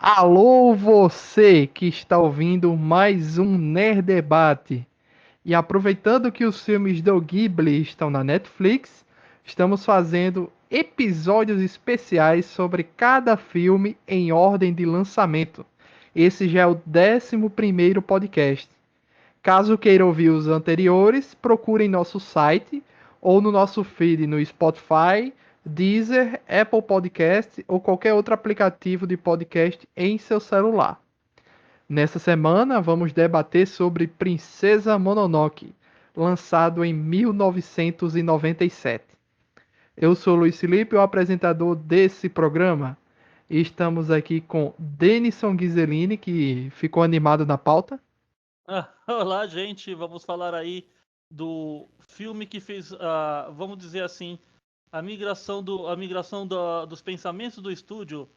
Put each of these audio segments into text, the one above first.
Alô, você que está ouvindo mais um Nerd Debate. E aproveitando que os filmes do Ghibli estão na Netflix, estamos fazendo episódios especiais sobre cada filme em ordem de lançamento. Esse já é o 11º podcast. Caso queira ouvir os anteriores, procure em nosso site ou no nosso feed no Spotify, Deezer, Apple Podcast ou qualquer outro aplicativo de podcast em seu celular. Nessa semana, vamos debater sobre Princesa Mononoke, lançado em 1997. Eu sou Luiz Felipe, o apresentador desse programa, e estamos aqui com Denison Ghiseline, que ficou animado na pauta. Olá, gente. Vamos falar aí do filme que fez, vamos dizer assim, a migração dos pensamentos do estúdio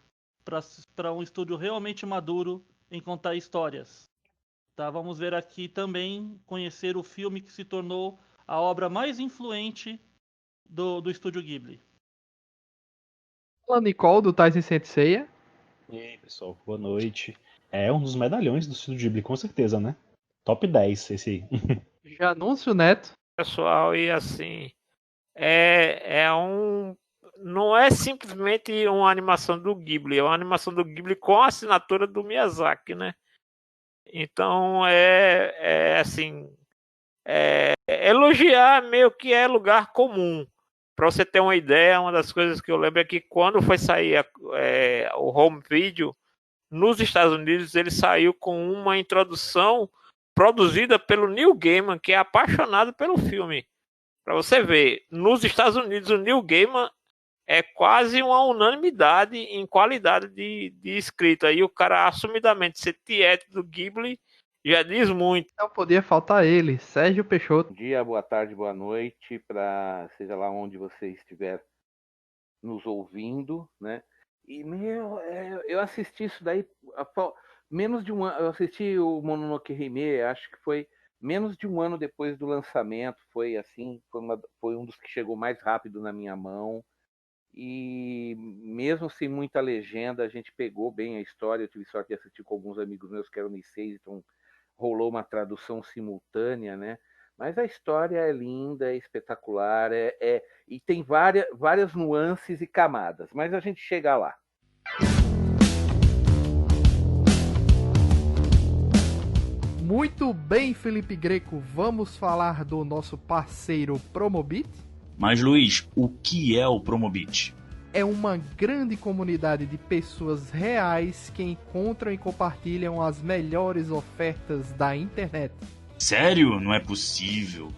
para um estúdio realmente maduro em contar histórias. Tá? Vamos ver aqui também conhecer o filme que se tornou a obra mais influente do estúdio Ghibli. Fala Nicole, do Tyson Senseiya. E aí, pessoal, boa noite. É um dos medalhões do Estúdio Ghibli, com certeza, né? Top 10 esse aí. Já anúncio Neto. Pessoal, e assim, não é simplesmente uma animação do Ghibli, é uma animação do Ghibli com a assinatura do Miyazaki, né? Então, elogiar meio que é lugar comum. Para você ter uma ideia, uma das coisas que eu lembro é que quando foi sair o home video, nos Estados Unidos, ele saiu com uma introdução produzida pelo Neil Gaiman, que é apaixonado pelo filme. Para você ver, nos Estados Unidos, o Neil Gaiman é quase uma unanimidade em qualidade de escrita. E o cara, assumidamente, ser tiete do Ghibli, já diz muito. Não podia faltar ele, Sérgio Peixoto. Bom dia, boa tarde, boa noite, para seja lá onde você estiver nos ouvindo, né? E eu assisti isso daí menos de um ano. Eu assisti o Mononoke Hime, acho que foi menos de um ano depois do lançamento. Foi assim, foi um dos que chegou mais rápido na minha mão. E mesmo sem muita legenda, a gente pegou bem a história. Eu tive sorte de assistir com alguns amigos meus que eram Niseis, então rolou uma tradução simultânea, né? Mas a história é linda, é espetacular, e tem várias nuances e camadas, mas a gente chega lá. Muito bem, Felipe Greco, vamos falar do nosso parceiro Promobit? Mas Luiz, o que é o Promobit? É uma grande comunidade de pessoas reais que encontram e compartilham as melhores ofertas da internet. Sério? Não é possível.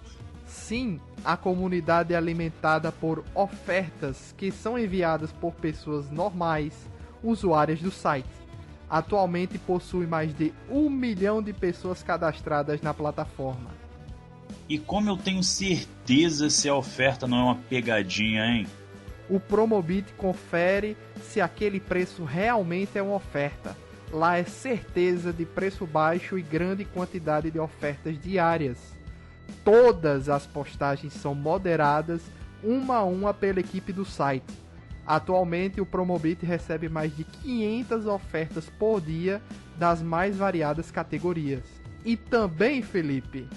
Sim, a comunidade é alimentada por ofertas que são enviadas por pessoas normais, usuárias do site. Atualmente possui mais de 1 milhão de pessoas cadastradas na plataforma. E como eu tenho certeza se a oferta não é uma pegadinha, hein? O Promobit confere se aquele preço realmente é uma oferta. Lá é certeza de preço baixo e grande quantidade de ofertas diárias. Todas as postagens são moderadas, uma a uma pela equipe do site. Atualmente, o Promobit recebe mais de 500 ofertas por dia das mais variadas categorias. E também, Felipe,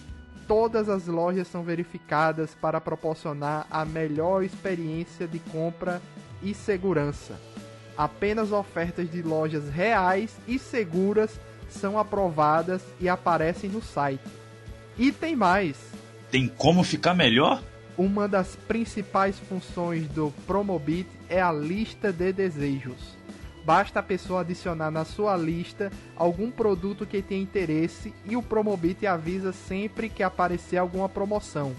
todas as lojas são verificadas para proporcionar a melhor experiência de compra e segurança. Apenas ofertas de lojas reais e seguras são aprovadas e aparecem no site. E tem mais! Tem como ficar melhor? Uma das principais funções do Promobit é a lista de desejos. Basta a pessoa adicionar na sua lista algum produto que tenha interesse e o Promobit avisa sempre que aparecer alguma promoção.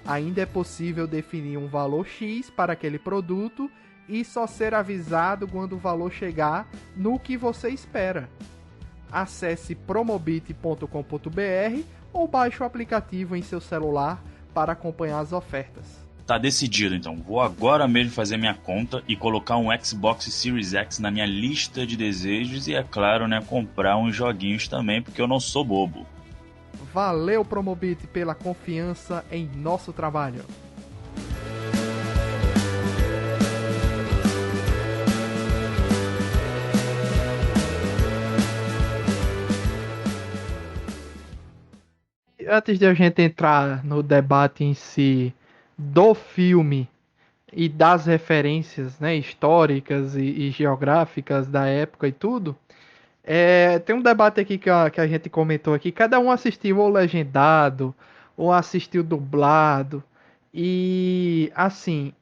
Ainda é possível definir um valor X para aquele produto e só ser avisado quando o valor chegar no que você espera. Acesse promobit.com.br ou baixe o aplicativo em seu celular para acompanhar as ofertas. Tá decidido então, vou agora mesmo fazer minha conta e colocar um Xbox Series X na minha lista de desejos e, é claro, né, comprar uns joguinhos também, porque eu não sou bobo. Valeu, Promobit, pela confiança em nosso trabalho. antes de a gente entrar no debate em si do filme e das referências, né, históricas e geográficas da época e tudo, tem um debate aqui que a gente comentou aqui. Cada um assistiu ou legendado ou assistiu dublado. E assim,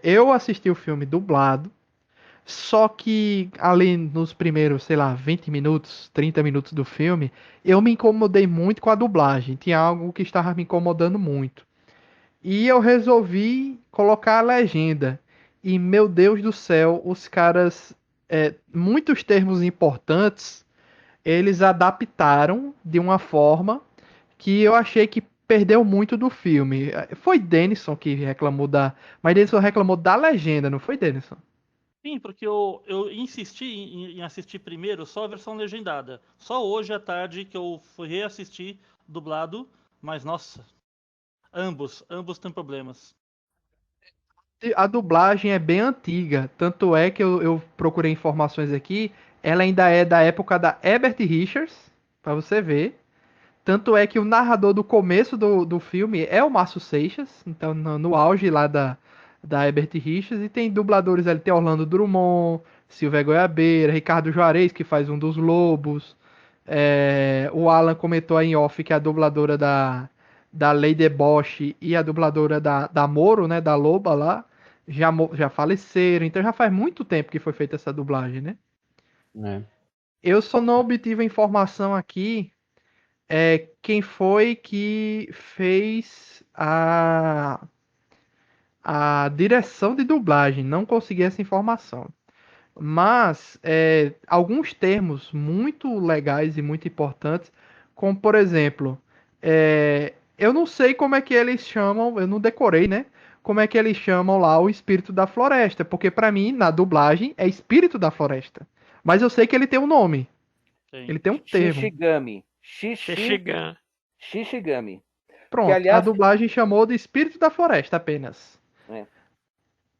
eu assisti o filme dublado. Só que ali nos primeiros, sei lá, 20 minutos, 30 minutos do filme, eu me incomodei muito com a dublagem. Tinha algo que estava me incomodando muito. E eu resolvi colocar a legenda. E meu Deus do céu, os caras, muitos termos importantes, eles adaptaram de uma forma que eu achei que perdeu muito do filme. Foi Denison que reclamou da. Mas Denison reclamou da legenda, não foi, Denison? Sim, porque eu insisti em assistir primeiro só a versão legendada. Só hoje à tarde que eu fui reassistir dublado, mas nossa, ambos têm problemas. A dublagem é bem antiga, tanto é que eu procurei informações aqui, ela ainda é da época da Herbert Richards, pra você ver. Tanto é que o narrador do começo do filme é o Márcio Seixas, então no auge lá da Herbert Richards, e tem dubladores ali, tem Orlando Drummond, Silvia Goiabeira, Ricardo Juarez, que faz um dos lobos. O Alan comentou aí em off que a dubladora da Lady Bosch e a dubladora da Moro, né, da Loba lá, já faleceram, então já faz muito tempo que foi feita essa dublagem, né? É. Eu só não obtive a informação aqui quem foi que fez a direção de dublagem. Não consegui essa informação. Mas alguns termos muito legais e muito importantes, como por exemplo, eu não sei como é que eles chamam, eu não decorei, né? Como é que eles chamam lá o espírito da floresta, porque pra mim, na dublagem, é espírito da floresta. Mas eu sei que ele tem um nome, Sim. ele tem um termo. Shishigami. Shichigan. Shishigami. Pronto, Que, aliás, a dublagem chamou de espírito da floresta apenas.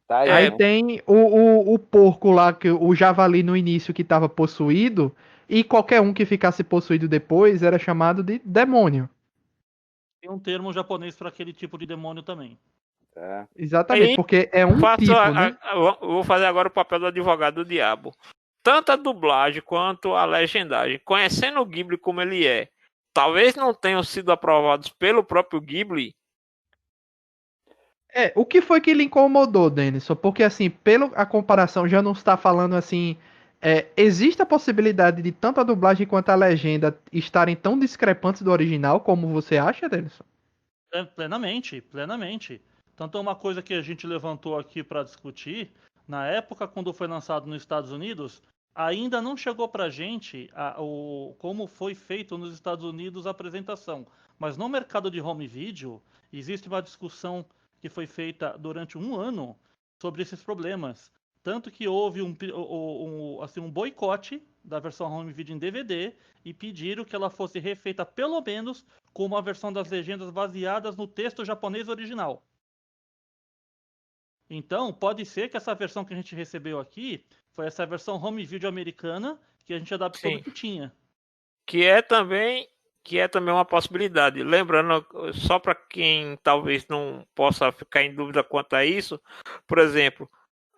tá aí, Aí né? tem o porco lá, o javali no início que estava possuído, e qualquer um que ficasse possuído depois era chamado de demônio. Tem um termo japonês para aquele tipo de demônio também. Tá. Exatamente, Aí, porque é um tipo, né? eu vou fazer agora o papel do advogado do diabo. Tanto a dublagem quanto a legendagem, conhecendo o Ghibli como ele é, talvez não tenham sido aprovados pelo próprio Ghibli. O que foi que lhe incomodou, Denison? Porque assim, pela a comparação, já não está falando assim. Existe a possibilidade de tanto a dublagem quanto a legenda estarem tão discrepantes do original como você acha, Denison? Plenamente, plenamente. Tanto é uma coisa que a gente levantou aqui para discutir. Na época, quando foi lançado nos Estados Unidos, ainda não chegou para a gente como foi feito nos Estados Unidos a apresentação. Mas no mercado de home video, existe uma discussão que foi feita durante um ano sobre esses problemas. Tanto que houve um boicote da versão home video em DVD e pediram que ela fosse refeita pelo menos com uma versão das legendas baseadas no texto japonês original. Então, pode ser que essa versão que a gente recebeu aqui foi essa versão home video americana que a gente adaptou do que tinha. Que é também uma possibilidade. Lembrando, só para quem talvez não possa ficar em dúvida quanto a isso, por exemplo,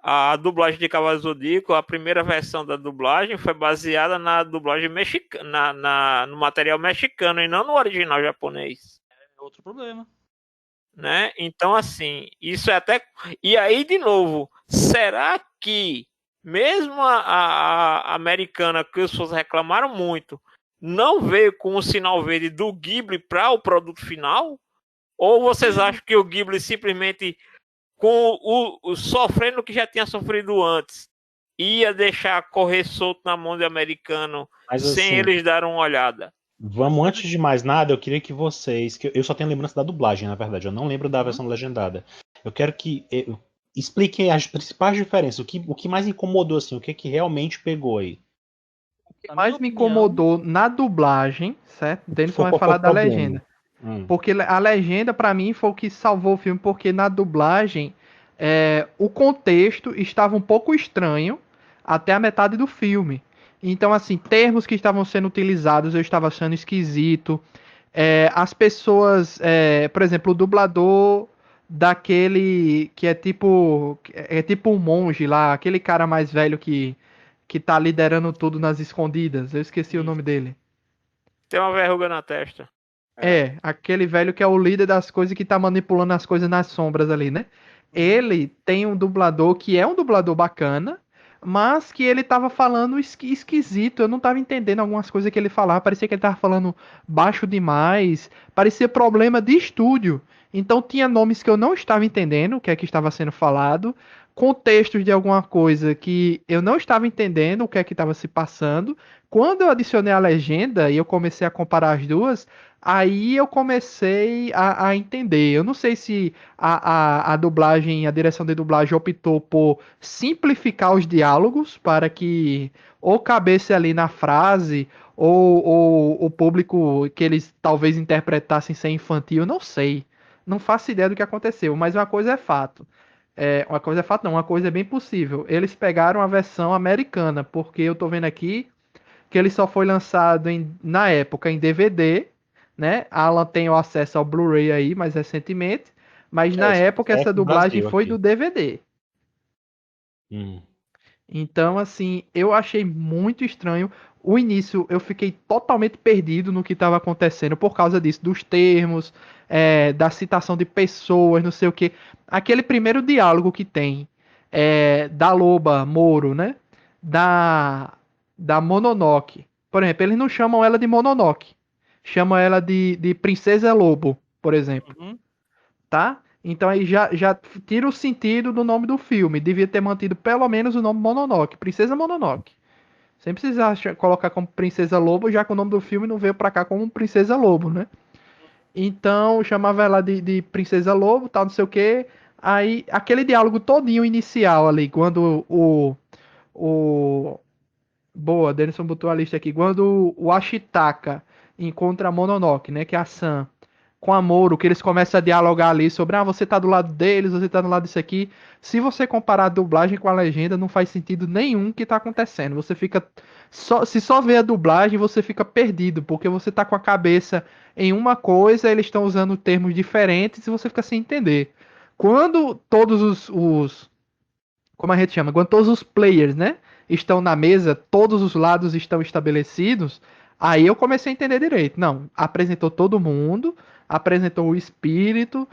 a dublagem de Cavaleiro Zodíaco, a primeira versão da dublagem foi baseada na dublagem mexicana, no material mexicano e não no original japonês. É outro problema. Né? Então, assim, isso é até. E aí, de novo, será que mesmo a americana, que os fãs reclamaram muito, não veio com o sinal verde do Ghibli para o produto final? Ou vocês acham que o Ghibli simplesmente, com o sofrendo o que já tinha sofrido antes, ia deixar correr solto na mão do americano, Mas, sem assim, eles darem uma olhada? Vamos, antes de mais nada, eu queria que vocês. Eu só tenho lembrança da dublagem, na verdade. Eu não lembro da versão legendada. Eu quero que expliquem as principais diferenças. O que mais incomodou, assim? O que realmente pegou aí? O que mais me incomodou na dublagem, certo? Denison vai Qual falar foi o da problema? legenda. Porque a legenda, pra mim, foi o que salvou o filme, porque na dublagem o contexto estava um pouco estranho até a metade do filme. Então, assim, termos que estavam sendo utilizados eu estava achando esquisito. As pessoas, por exemplo, o dublador daquele que é tipo um monge lá, aquele cara mais velho que tá liderando tudo nas escondidas. Eu esqueci o Isso. nome dele. Tem uma verruga na testa. Aquele velho que é o líder das coisas e que tá manipulando as coisas nas sombras ali, né? Ele tem um dublador que é um dublador bacana, mas que ele tava falando esquisito. Eu não tava entendendo algumas coisas que ele falava. Parecia que ele tava falando baixo demais. Parecia problema de estúdio. Então tinha nomes que eu não estava entendendo o que é que estava sendo falado, contextos de alguma coisa que eu não estava entendendo o que é que estava se passando. Quando eu adicionei a legenda e eu comecei a comparar as duas, aí eu comecei a entender. Eu não sei se a dublagem, a direção de dublagem optou por simplificar os diálogos para que ou cabesse ali na frase, ou o público que eles talvez interpretassem ser infantil, eu não sei. Não faço ideia do que aconteceu, mas uma coisa é fato. Uma coisa é fato, não, uma coisa é bem possível. Eles pegaram a versão americana, porque eu tô vendo aqui que ele só foi lançado na época em DVD, né? Alan tem o acesso ao Blu-ray aí mais recentemente, mas na época É essa do dublagem Brasil foi aqui. do DVD. Hum. Então, assim, eu achei muito estranho. O início eu fiquei totalmente perdido no que estava acontecendo por causa disso, dos termos, da citação de pessoas, não sei o que. Aquele primeiro diálogo que tem da Loba Moro, né? Da, da Mononoke. Por exemplo, eles não chamam ela de Mononoke. Chamam ela de Princesa Lobo, por exemplo. Uhum. Tá? Então aí já tira o sentido do nome do filme. Devia ter mantido pelo menos o nome Mononoke, Princesa Mononoke. Sem precisar colocar como Princesa Lobo, já que o nome do filme não veio pra cá como Princesa Lobo, né? Então chamava ela de Princesa Lobo, tal, não sei o que. Aí aquele diálogo todinho inicial ali, quando o boa, Denison botou a lista aqui. Quando o Ashitaka encontra a Mononoke, né, que é a Sam, com a Moro, que eles começam a dialogar ali sobre, você tá do lado deles, você tá do lado disso aqui. Se você comparar a dublagem com a legenda, não faz sentido nenhum que tá acontecendo. Você fica se só vê a dublagem, você fica perdido, porque você tá com a cabeça em uma coisa, eles estão usando termos diferentes e você fica sem entender. Quando todos os como a gente chama, quando todos os players, né, estão na mesa, todos os lados estão estabelecidos, aí eu comecei a entender direito. Não, apresentou todo mundo, apresentou o espírito,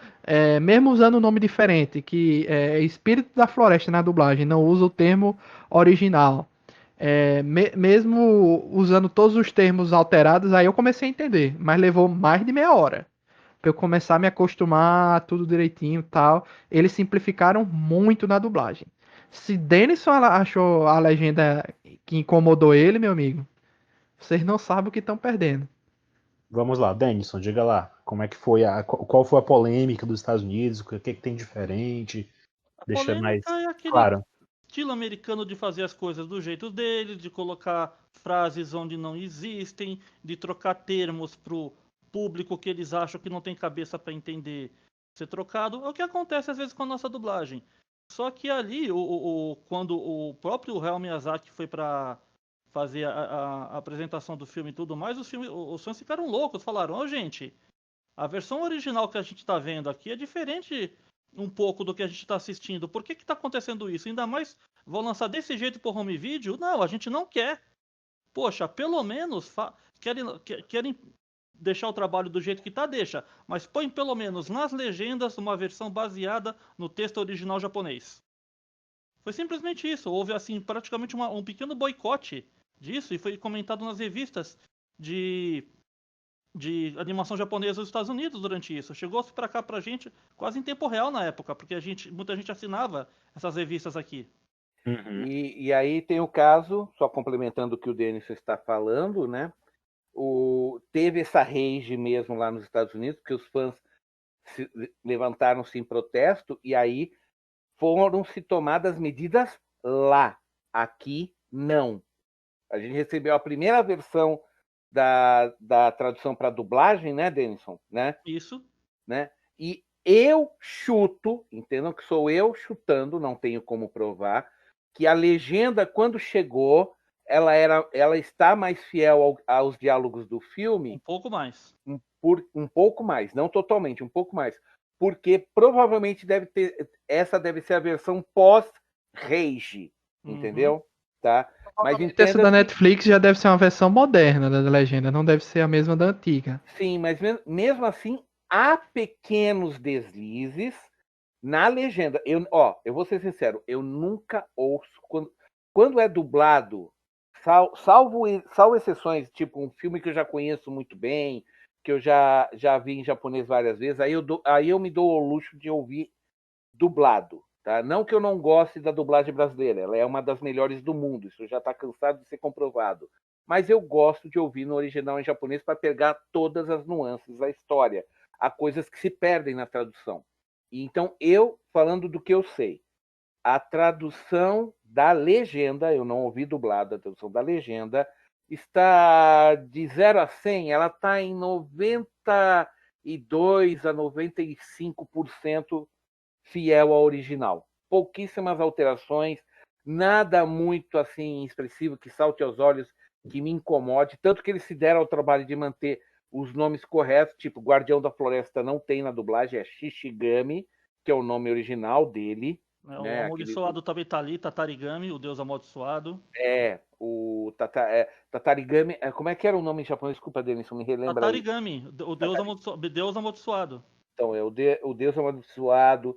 mesmo usando um nome diferente, que é espírito da floresta na dublagem, não usa o termo original. Mesmo usando todos os termos alterados, aí eu comecei a entender, mas levou mais de meia hora para eu começar a me acostumar a tudo direitinho e tal. Eles simplificaram muito na dublagem. Se Denison achou a legenda que incomodou ele, meu amigo, vocês não sabem o que estão perdendo. Vamos lá, Denison, diga lá. Como é que foi qual foi a polêmica dos Estados Unidos? O que tem diferente? A Deixa mais polêmica é aquele claro. estilo americano de fazer as coisas do jeito deles, de colocar frases onde não existem, de trocar termos pro público que eles acham que não tem cabeça para entender ser trocado. É o que acontece às vezes com a nossa dublagem. Só que ali, quando o próprio Hayao Miyazaki foi para fazer a apresentação do filme e tudo mais, os fãs ficaram loucos, falaram, gente, a versão original que a gente está vendo aqui é diferente um pouco do que a gente está assistindo. Por que está acontecendo isso? Ainda mais vão lançar desse jeito por home video? Não, a gente não quer. Poxa, pelo menos querem deixar o trabalho do jeito que está, deixa. Mas põe pelo menos nas legendas uma versão baseada no texto original japonês. Foi simplesmente isso. Houve assim praticamente um pequeno boicote disso e foi comentado nas revistas de animação japonesa dos Estados Unidos durante isso. Chegou-se para cá pra gente quase em tempo real na época, porque muita gente assinava essas revistas aqui. Uhum. E aí tem o caso, só complementando o que o Denis está falando, né? Teve essa rage mesmo lá nos Estados Unidos, porque os fãs levantaram-se em protesto e aí foram-se tomadas medidas lá. Aqui, não. A gente recebeu a primeira versão da tradução para dublagem, né, Denison? Né? Isso. Né? E eu chuto, entendam que sou eu chutando, não tenho como provar, que a legenda, quando chegou, ela está mais fiel aos diálogos do filme. Um pouco mais. Um pouco mais, não totalmente, um pouco mais. Porque provavelmente essa deve ser a versão pós-Rage, entendeu? Tá? Mas Essa da Netflix já deve ser uma versão moderna da legenda, não deve ser a mesma da antiga. Sim, mas mesmo assim, há pequenos deslizes na legenda. Eu vou ser sincero, eu nunca ouço. Quando é dublado, salvo exceções, tipo um filme que eu já conheço muito bem, que eu já vi em japonês várias vezes, aí eu me dou ao luxo de ouvir dublado. Tá? Não que eu não goste da dublagem brasileira, ela é uma das melhores do mundo, isso já está cansado de ser comprovado. Mas eu gosto de ouvir no original em japonês para pegar todas as nuances da história. Há coisas que se perdem na tradução. Então, falando do que eu sei, a tradução da legenda, eu não ouvi dublada, a tradução da legenda, está de 0 a 100, ela está em 92 a 95% fiel ao original. Pouquíssimas alterações, nada muito assim expressivo que salte aos olhos, que me incomode, tanto que eles se deram ao trabalho de manter os nomes corretos, tipo Guardião da Floresta não tem na dublagem, é Shishigami, que é o nome original dele. O amaldiçoado também tá ali, Tatarigami, o deus amaldiçoado. O Tatarigami. Como é que era o nome em japonês? Desculpa, Denison, me relembra. Tatarigami, o deus amaldiçoado. Então, é o deus amaldiçoado.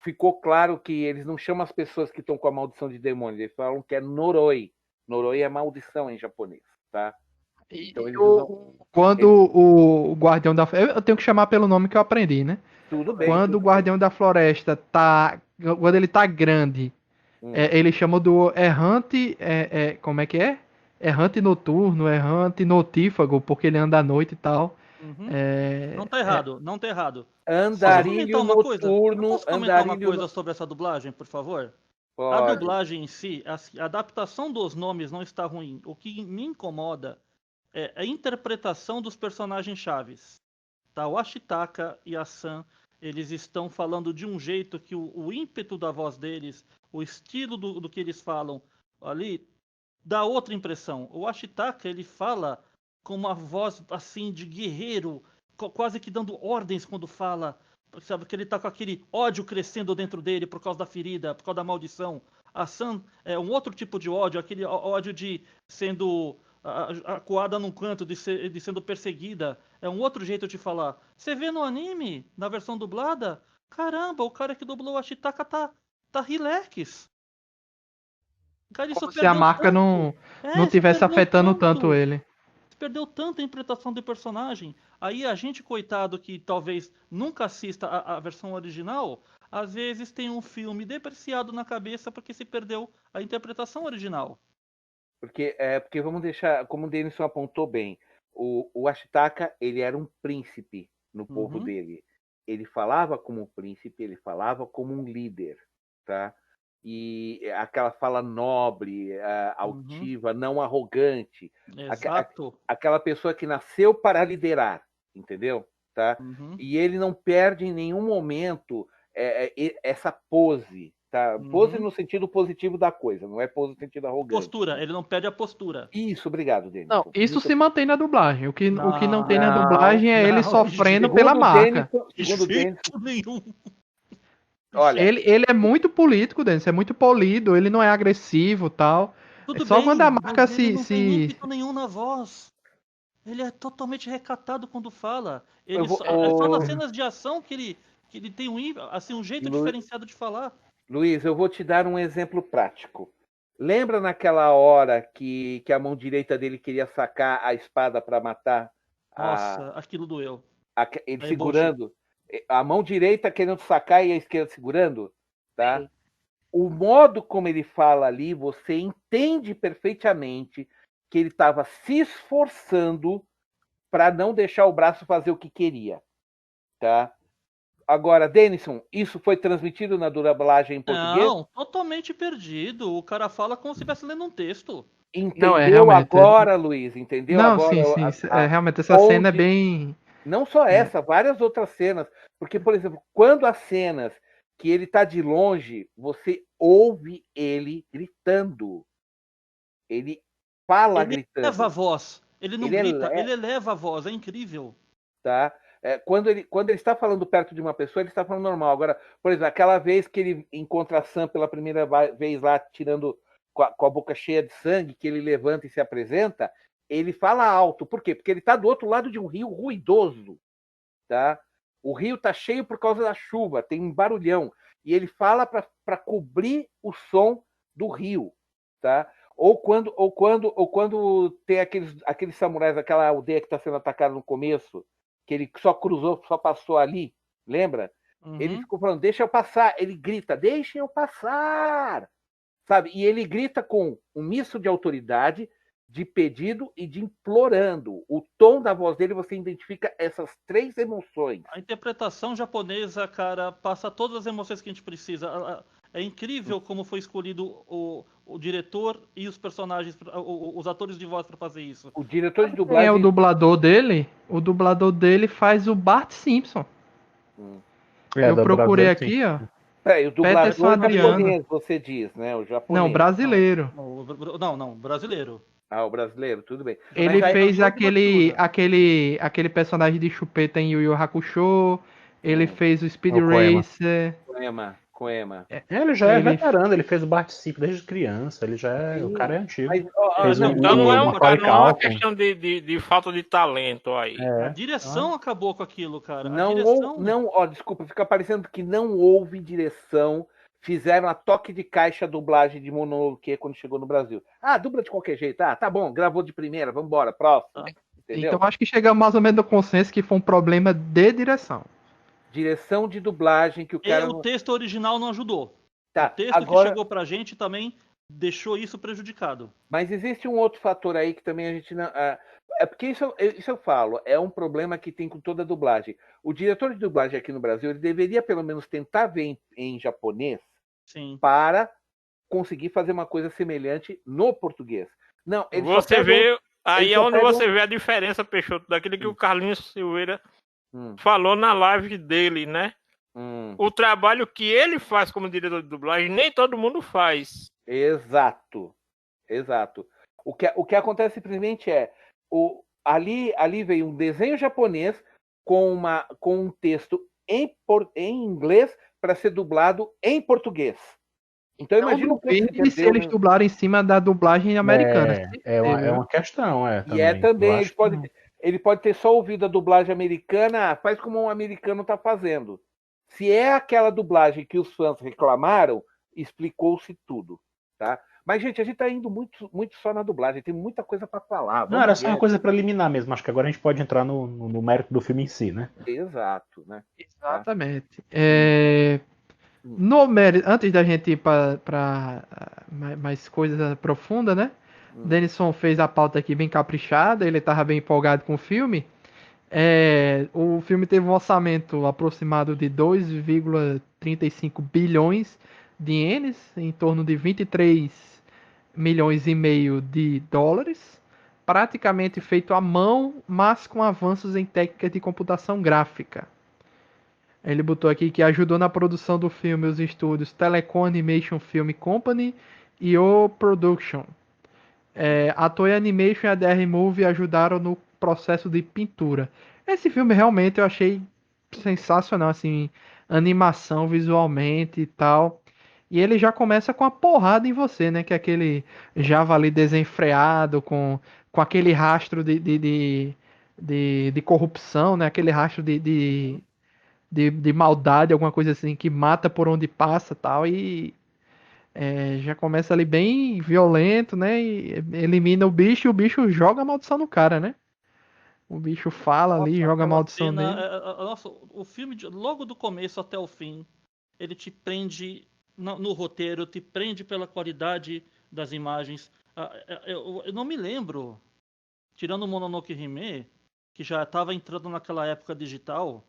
Ficou claro que eles não chamam as pessoas que estão com a maldição de demônio, eles falam que é Noroi. Noroi é maldição em japonês, tá? Então, quando o Guardião da Floresta. Eu tenho que chamar pelo nome que eu aprendi, né? Tudo bem. Quando o Guardião da Floresta tá. Quando ele tá grande, ele chama do errante. Como é que é? Errante noturno, errante notífago, porque ele anda à noite e tal. Uhum. Não tá errado, não tá errado. Andarilho noturno. Posso comentar uma coisa sobre essa dublagem, por favor? Pode. A dublagem em si, a adaptação dos nomes não está ruim. O que me incomoda é a interpretação dos personagens chaves. Tá? O Ashitaka e a San, eles estão falando de um jeito que o ímpeto da voz deles, o estilo do que eles falam ali, dá outra impressão. O Ashitaka, ele fala com uma voz assim de guerreiro, quase que dando ordens quando fala, sabe, que ele tá com aquele ódio crescendo dentro dele por causa da ferida, por causa da maldição. A San é um outro tipo de ódio, aquele ódio de sendo acuada num canto, de sendo perseguida. É um outro jeito de falar. Você vê no anime, na versão dublada, caramba, o cara que dublou o Ashitaka tá relax. Cara, como se a marca tanto. não tivesse afetando tanto ele. Perdeu tanta interpretação de personagem. Aí a gente, coitado, que talvez nunca assista a versão original, às vezes tem um filme depreciado na cabeça porque se perdeu a interpretação original. Porque vamos deixar, como o Denison apontou bem, o Ashitaka, ele era um príncipe no povo dele. Ele falava como um príncipe, ele falava como um líder, tá? E aquela fala nobre, altiva, não arrogante. Exato. Aquela pessoa que nasceu para liderar, entendeu? Tá? E ele não perde em nenhum momento essa pose. Tá? Pose no sentido positivo da coisa, não é pose no sentido arrogante. Postura, ele não perde a postura. Isso, obrigado, Denis. Não, isso se mantém na dublagem. O que não tem na dublagem é ele sofrendo pela marca. Segundo o Denis, nenhum. olha, ele é muito político, Denis, é muito polido, ele não é agressivo e tal. Tudo só bem, quando a marca ele não tem ímpeto nenhum na voz. Ele é totalmente recatado quando fala. É só nas cenas de ação que ele tem um jeito diferenciado de falar. Luiz, eu vou te dar um exemplo prático. Lembra naquela hora que a mão direita dele queria sacar a espada para matar? Nossa, aquilo doeu. Ele segurando. A mão direita querendo sacar e a esquerda segurando, tá? Sim. O modo como ele fala ali, você entende perfeitamente que ele estava se esforçando para não deixar o braço fazer o que queria, tá? Agora, Denison, isso foi transmitido na dublagem em português? Não, totalmente perdido. O cara fala como se estivesse lendo um texto. Entendeu agora, Luiz? Entendeu não, agora? Sim. Realmente, essa cena é bem... Não só essa, várias outras cenas. Porque, por exemplo, quando as cenas que ele está de longe, você ouve ele gritando. ele fala Ele gritando. eleva a voz. Ele não Ele grita, eleva. ele eleva a voz. É incrível. Tá? Quando ele está falando perto de uma pessoa, ele está falando normal. Agora, por exemplo, aquela vez que ele encontra a Sam pela primeira vez lá, tirando com a boca cheia de sangue, que ele levanta e se apresenta, ele fala alto. Por quê? Porque ele está do outro lado de um rio ruidoso. Tá? O rio está cheio por causa da chuva, tem um barulhão. E ele fala para cobrir o som do rio. Tá? Ou quando tem aqueles samurais, aquela aldeia que está sendo atacada no começo, que ele só cruzou, só passou ali, lembra? Ele ficou falando, deixa eu passar. Ele grita, deixa eu passar. Sabe? E ele grita com um misto de autoridade, de pedido e de implorando. O tom da voz dele, você identifica essas 3 emoções. A interpretação japonesa, cara, passa todas as emoções que a gente precisa. É incrível como foi escolhido o diretor e os personagens, os atores de voz para fazer isso. O diretor de Quem dublagem... é o dublador dele? O dublador dele faz o Bart Simpson. Eu procurei aqui, ó. O dublador Peterson Adriano. japonês, você diz, né? O japonês. Não, brasileiro. Não, brasileiro. O brasileiro, tudo bem. Ele Mas aí fez não pode aquele personagem de chupeta em Yu Yu Hakusho. Ele fez o Speed O Koema. Racer. Coema. Ele já é Ele- veterano, ele fez o Bart Simpson desde criança, ele já é. O cara é antigo. Mas, Fez não, um- Então não é, Macaulay não é uma Culkin. questão de falta de talento aí. A direção acabou com aquilo, cara. Desculpa, fica parecendo que não houve direção. Fizeram a toque de caixa dublagem de Mononoke quando chegou no Brasil. Dubla de qualquer jeito. Tá bom, gravou de primeira, vambora, próximo. Entendeu? Então acho que chegamos mais ou menos no consenso que foi um problema de direção. Direção de dublagem que o cara. O texto original não ajudou. Tá, O texto agora... que chegou pra gente também deixou isso prejudicado. Mas existe um outro fator aí que também a gente não. É porque isso eu falo, é um problema que tem com toda a dublagem. O diretor de dublagem aqui no Brasil, ele deveria pelo menos tentar ver em japonês. Sim. Para conseguir fazer uma coisa semelhante no português. Não, ele Você só vê, aí ele é só onde pega você vê a diferença, Peixoto, daquilo que o Carlinhos Silveira falou na live dele, né? O trabalho que ele faz como diretor de dublagem, nem todo mundo faz. Exato. O que acontece simplesmente ali veio um desenho japonês com um texto em inglês para ser dublado em portuguêez. Então imagina se eles dublaram em cima da dublagem americana. É uma questão, também. Ele pode ter só ouvido a dublagem americana, faz como um americano está fazendo. Se é aquela dublagem que os fãs reclamaram, explicou-se tudo, tá? Mas, gente, a gente tá indo muito, muito só na dublagem, tem muita coisa para falar. Não, era só uma coisa preliminar mesmo, acho que agora a gente pode entrar no mérito do filme em si, né? Exato, né? Exatamente. Antes da gente ir para mais coisas profundas, né? Denison fez a pauta aqui bem caprichada, ele estava bem empolgado com o filme. O filme teve um orçamento aproximado de 2,35 bilhões de ienes, em torno de 23 milhões e meio de dólares, praticamente feito à mão, mas com avanços em técnicas de computação gráfica. Ele botou aqui que ajudou na produção do filme os estúdios Telecom Animation Film Company e O Production. A Toei Animation e a DR Movie ajudaram no processo de pintura. Esse filme realmente eu achei sensacional, assim, animação visualmente e tal. E ele já começa com a porrada em você, né? Que é aquele javali desenfreado com aquele rastro de corrupção, né? Aquele rastro de maldade, alguma coisa assim, que mata por onde passa tal. E já começa ali bem violento, né? E elimina o bicho e o bicho joga a maldição no cara, né? O bicho fala ali, joga a maldição nele. O filme, logo do começo até o fim, ele te prende no roteiro, te prende pela qualidade das imagens. Eu não me lembro, tirando o Mononoke Hime, que já estava entrando naquela época digital,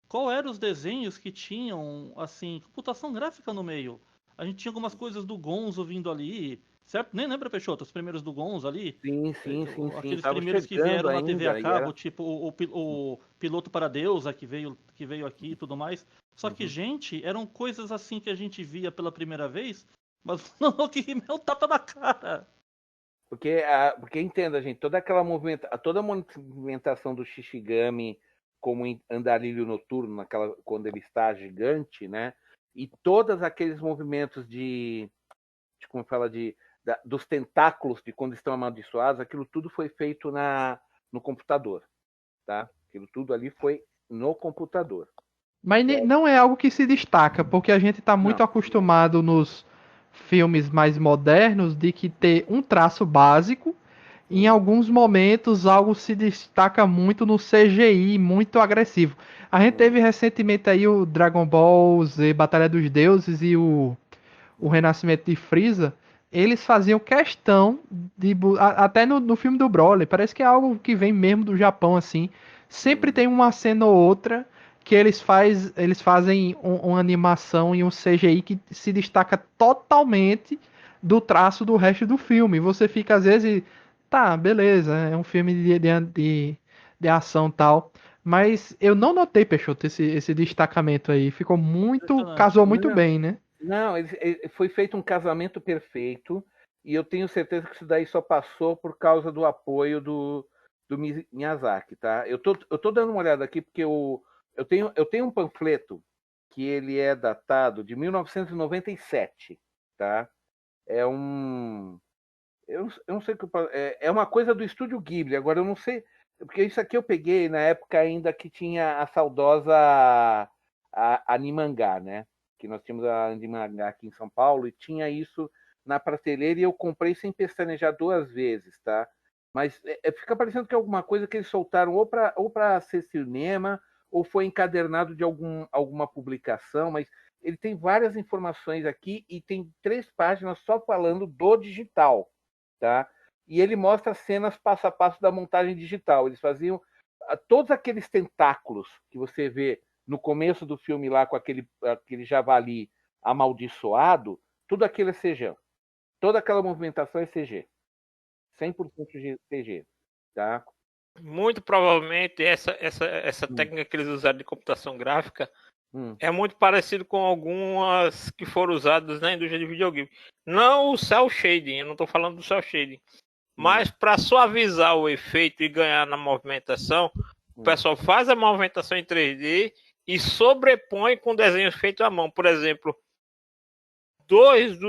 qual eram os desenhos que tinham, assim, computação gráfica no meio. A gente tinha algumas coisas do Gonzo vindo ali, certo? Nem lembra, Peixoto, os primeiros do Gonzo ali? Sim. Aqueles Tava primeiros que vieram na TV a cabo, era... tipo o Piloto para Deusa, que veio aqui e tudo mais. Só que, gente, eram coisas assim que a gente via pela primeira vez, mas não que é um tapa na cara. Porque entenda, gente, toda a movimentação do Shishigami como em Andarilho Noturno, quando ele está gigante, né? E todos aqueles movimentos como fala, dos tentáculos de quando estão amaldiçoados, aquilo tudo foi feito no computador, tá? Aquilo tudo ali foi no computador. Mas não é algo que se destaca, porque a gente está muito acostumado nos filmes mais modernos de que ter um traço básico. Em alguns momentos algo se destaca muito no CGI, muito agressivo. A gente teve recentemente aí o Dragon Ball Z, Batalha dos Deuses e o Renascimento de Frieza. Eles faziam questão de até no filme do Broly, parece que é algo que vem mesmo do Japão assim. Sempre tem uma cena ou outra que eles fazem uma animação e um CGI que se destaca totalmente do traço do resto do filme. Você fica às vezes, tá, beleza, é um filme de ação e tal. Mas eu não notei, Peixoto, esse destacamento aí. Ficou muito. Casou muito bem, né? Não, foi feito um casamento perfeito. E eu tenho certeza que isso daí só passou por causa do apoio do Miyazaki, tá? Eu tô dando uma olhada aqui porque eu tenho um panfleto que ele é datado de 1997, tá? É um... Eu não sei o que é uma coisa do Estúdio Ghibli. Agora eu não sei, porque isso aqui eu peguei na época ainda que tinha a saudosa Animangá, né? Que nós tínhamos a Animangá aqui em São Paulo e tinha isso na prateleira e eu comprei sem pestanejar 2 vezes, tá? Mas fica parecendo que é alguma coisa que eles soltaram ou para ser cinema ou foi encadernado de alguma publicação, mas ele tem várias informações aqui e tem 3 páginas só falando do digital. Tá? E ele mostra cenas passo a passo da montagem digital. Eles faziam todos aqueles tentáculos que você vê no começo do filme lá com aquele javali amaldiçoado, tudo aquilo é CG. Toda aquela movimentação é CG. 100% CG. Tá? Muito provavelmente essa técnica que eles usaram de computação gráfica é muito parecido com algumas que foram usadas na indústria de videogame. Não o cel shading, eu não estou falando do cel shading, mas para suavizar o efeito e ganhar na movimentação, o pessoal faz a movimentação em 3D e sobrepõe com desenhos feitos à mão. Por exemplo, 2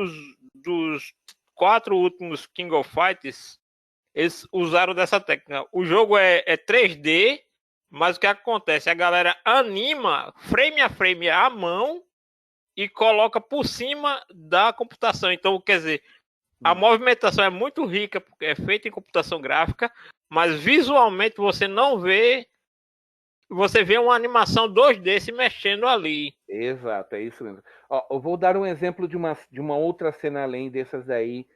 dos 4 últimos King of Fighters, eles usaram dessa técnica. O jogo é 3D, mas o que acontece? A galera anima frame a frame à mão e coloca por cima da computação. Então, quer dizer, a movimentação é muito rica, porque é feita em computação gráfica, mas visualmente você não vê. Você vê uma animação 2D se mexendo ali. Exato, é isso mesmo. Ó, eu vou dar um exemplo de uma outra cena além dessas daí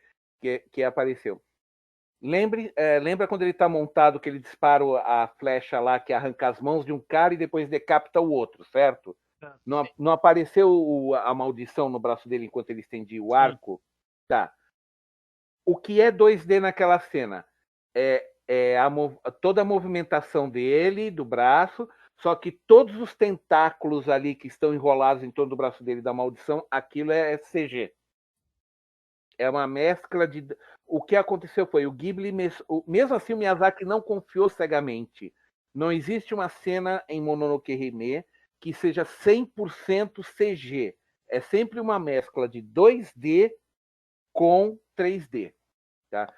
que apareceu. Lembra quando ele está montado que ele dispara a flecha lá que arranca as mãos de um cara e depois decapita o outro, certo? Não apareceu a maldição no braço dele enquanto ele estendia o arco? Tá. O que é 2D naquela cena? Toda a movimentação dele, do braço, só que todos os tentáculos ali que estão enrolados em torno do braço dele da maldição, aquilo é CG. É uma mescla de... O que aconteceu foi, o Ghibli, mesmo assim o Miyazaki não confiou cegamente. Não existe uma cena em Mononoke Hime que seja 100% CG. É sempre uma mescla de 2D com 3D. Tá?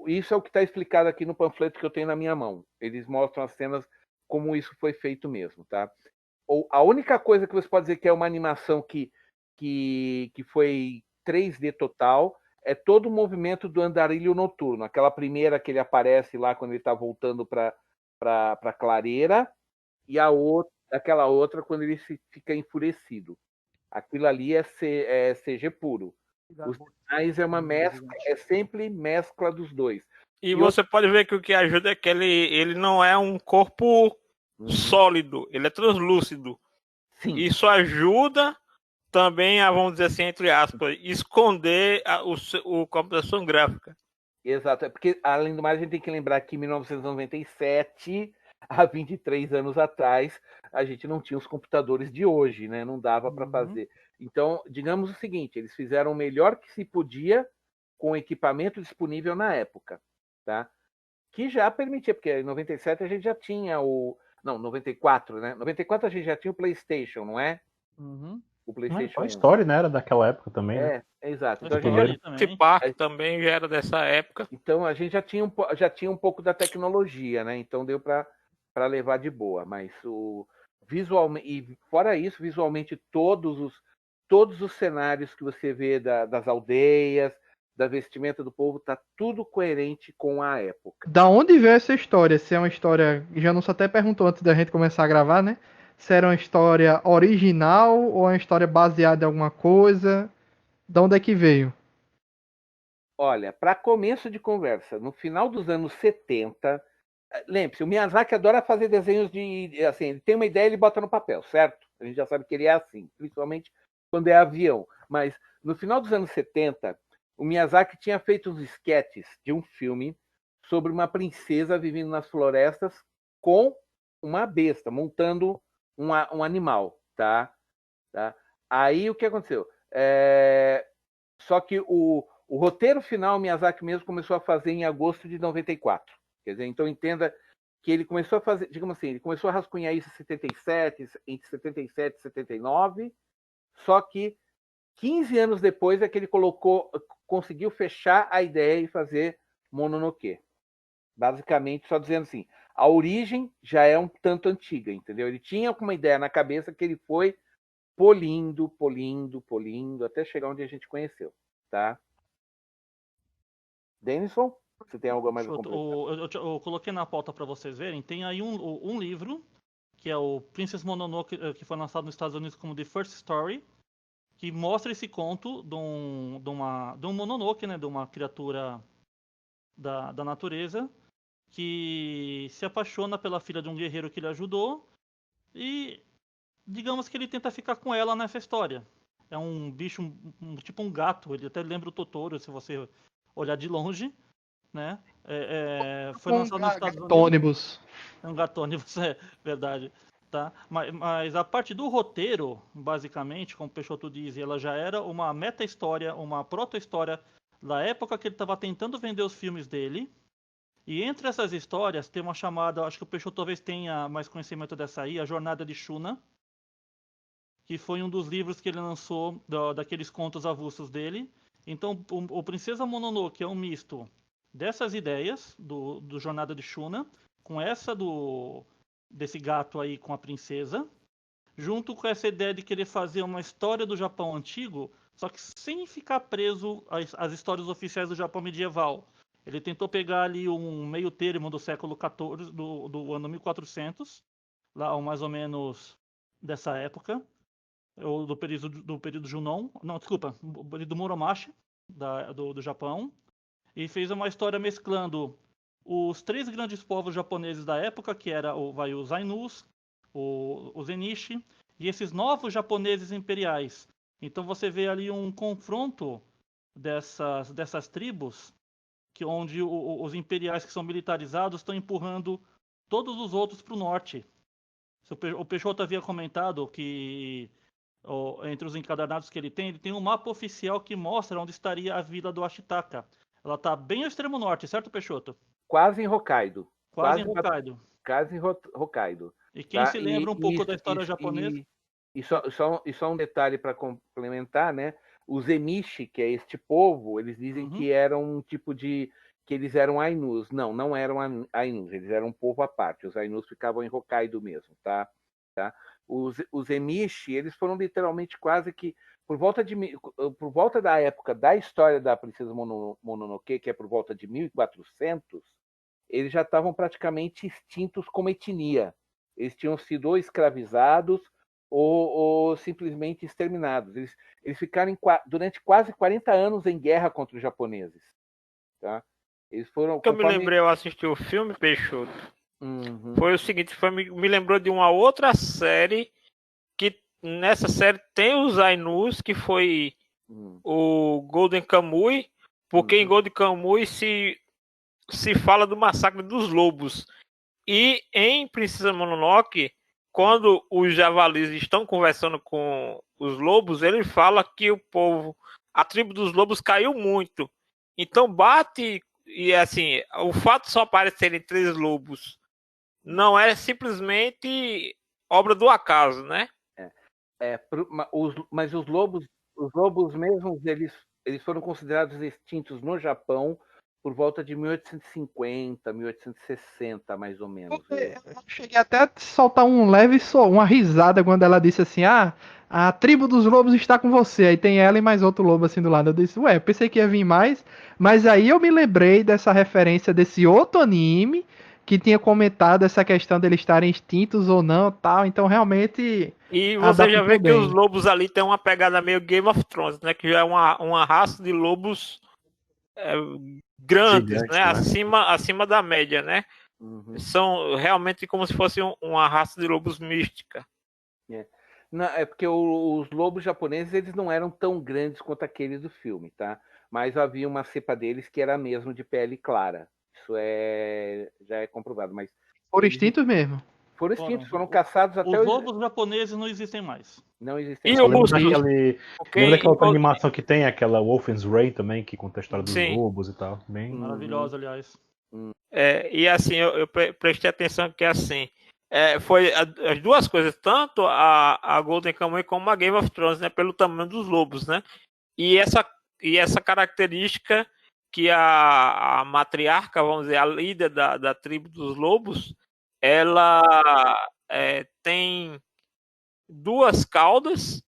Isso é o que está explicado aqui no panfleto que eu tenho na minha mão. Eles mostram as cenas como isso foi feito mesmo. Tá? A única coisa que você pode dizer que é uma animação que foi 3D total é todo o movimento do Andarilho Noturno. Aquela primeira que ele aparece lá quando ele está voltando para a clareira e aquela outra quando ele fica enfurecido. Aquilo ali é CG puro. Os demais é uma mescla, é sempre mescla dos dois. E você pode ver que o que ajuda é que ele não é um corpo sólido, ele é translúcido. Sim. Isso ajuda também a, vamos dizer assim, entre aspas, esconder o computação gráfica. Exato, é porque, além do mais, a gente tem que lembrar que em 1997, há 23 anos atrás, a gente não tinha os computadores de hoje, né? Não dava para fazer. Então, digamos o seguinte, eles fizeram o melhor que se podia com equipamento disponível na época, tá? Que já permitia, porque em 97 a gente já tinha Não, 94, né? 94 a gente já tinha o PlayStation, não é? Uhum. O PlayStation A 1. história, né, era daquela época também, né? Exato. Então, Então, a gente Jurassic Park também já era dessa época. então a gente já tinha um pouco da tecnologia, né? Então deu para levar de boa. Mas visualmente, e fora isso, visualmente todos os cenários que você vê das aldeias, da vestimenta do povo, tá tudo coerente com a época. Da onde veio essa história? Se é uma história. Janus até perguntou antes da gente começar a gravar, né? Se era uma história original ou uma história baseada em alguma coisa. Da onde é que veio? Olha, para começo de conversa, no final dos anos 70, lembre-se, o Miyazaki adora fazer desenhos assim, ele tem uma ideia, ele bota no papel, certo? A gente já sabe que ele é assim, principalmente quando é avião. Mas no final dos anos 70, o Miyazaki tinha feito uns esquetes de um filme sobre uma princesa vivendo nas florestas com uma besta, montando um animal, tá? Aí o que aconteceu? Só que o roteiro final, o Miyazaki mesmo começou a fazer em agosto de 94. Quer dizer, então entenda que ele começou a fazer, digamos assim, ele começou a rascunhar isso em 77, entre 77 e 79, só que 15 anos depois é que ele conseguiu fechar a ideia e fazer Mononoke. Basicamente, só dizendo assim, a origem já é um tanto antiga, entendeu? Ele tinha uma ideia na cabeça que ele foi polindo, até chegar onde a gente conheceu, tá? Denison, você tem algo mais a completar? Eu coloquei na pauta para vocês verem. Tem aí um livro, que é o Princess Mononoke, que foi lançado nos Estados Unidos como The First Story, que mostra esse conto de um Mononoke, né, de uma criatura da natureza, que se apaixona pela filha de um guerreiro que ele ajudou e, digamos que ele tenta ficar com ela nessa história. É um bicho, tipo um gato, ele até lembra o Totoro, se você olhar de longe, né? Foi lançado nos Estados Unidos. Gatônibus. É um gatônibus, é verdade. Tá? Mas a parte do roteiro, basicamente, como o Peixoto diz, ela já era uma meta-história, uma proto-história da época que ele estava tentando vender os filmes dele. E entre essas histórias tem uma chamada, acho que o Peixoto talvez tenha mais conhecimento dessa aí, A Jornada de Shuna, que foi um dos livros que ele lançou daqueles contos avulsos dele. Então, o Princesa Mononoke é um misto dessas ideias do Jornada de Shuna, com essa desse gato aí com a princesa, junto com essa ideia de querer fazer uma história do Japão antigo, só que sem ficar preso às histórias oficiais do Japão medieval. Ele tentou pegar ali um meio termo do século XIV, do ano 1400, lá mais ou menos dessa época, ou do período Junon, não, desculpa, do período Muromachi, do Japão, e fez uma história mesclando os três grandes povos japoneses da época, que era os Ainus, os Enishi, e esses novos japoneses imperiais. Então você vê ali um confronto dessas tribos, onde os imperiais que são militarizados estão empurrando todos os outros para o norte. O Peixoto havia comentado que entre os encadernados que ele tem um mapa oficial que mostra onde estaria a vila do Ashitaka. Ela está bem ao extremo norte, certo, Peixoto? Quase em Hokkaido. Quase em Hokkaido. Quase em Hokkaido. E quem se lembra um pouco da história japonesa? E só um detalhe para complementar, né? Os Emishi, que é este povo, eles dizem que eram um tipo de... que eles eram Ainus. Não eram Ainus, eles eram um povo à parte. Os Ainus ficavam em Hokkaido mesmo, tá? Os Emishi, eles foram literalmente quase que... Por volta da época da história da Princesa Mononoke, que é por volta de 1400, eles já estavam praticamente extintos como etnia. Eles tinham sido ou escravizados ou simplesmente exterminados. Eles ficaram durante quase 40 anos em guerra contra os japoneses. Tá? Eles foram. Eu me lembrei, eu assisti o filme, Peixoto. Foi o seguinte, me lembrou de uma outra série, que nessa série tem os Ainus, que foi o Golden Kamuy, porque em Golden Kamuy se fala do massacre dos lobos. E em Princesa Mononoke, quando os javalis estão conversando com os lobos, ele fala que a tribo dos lobos caiu muito. Então bate, e assim, o fato de só aparecerem 3 lobos não é simplesmente obra do acaso, né? Mas os lobos mesmos, eles foram considerados extintos no Japão por volta de 1850, 1860, mais ou menos. Eu cheguei até a soltar uma risada quando ela disse assim: ah, a tribo dos lobos está com você. Aí tem ela e mais outro lobo assim do lado. Eu disse, ué, eu pensei que ia vir mais, mas aí eu me lembrei dessa referência desse outro anime que tinha comentado essa questão deles estarem extintos ou não, tal. Então realmente E você já adaptou vê que os bem. lobos ali tem uma pegada meio Game of Thrones, né? Que já é uma raça de lobos grandes, Gigante, né? né? Acima da média, né? Uhum. São realmente como se fosse uma raça de lobos mística. Não, é porque os lobos japoneses eles não eram tão grandes quanto aqueles do filme, tá? Mas havia uma cepa deles que era mesmo de pele clara. Isso já é comprovado. Mas Foram eles extintos mesmo. foram extintos, foram caçados até Os hoje. lobos japoneses não existem mais. Não existem E mais. Eu lembro os lembro daquela outra animação que tem, aquela Wolfen's Rain também, que conta a história dos Sim. lobos e tal. Bem... Maravilhosa, aliás. E assim, eu prestei atenção que assim, foi as duas coisas, tanto a Golden Kamuy como a Game of Thrones, né, pelo tamanho dos lobos, né? E essa característica que a matriarca, vamos dizer, a líder da tribo dos lobos, ela tem 2 caudas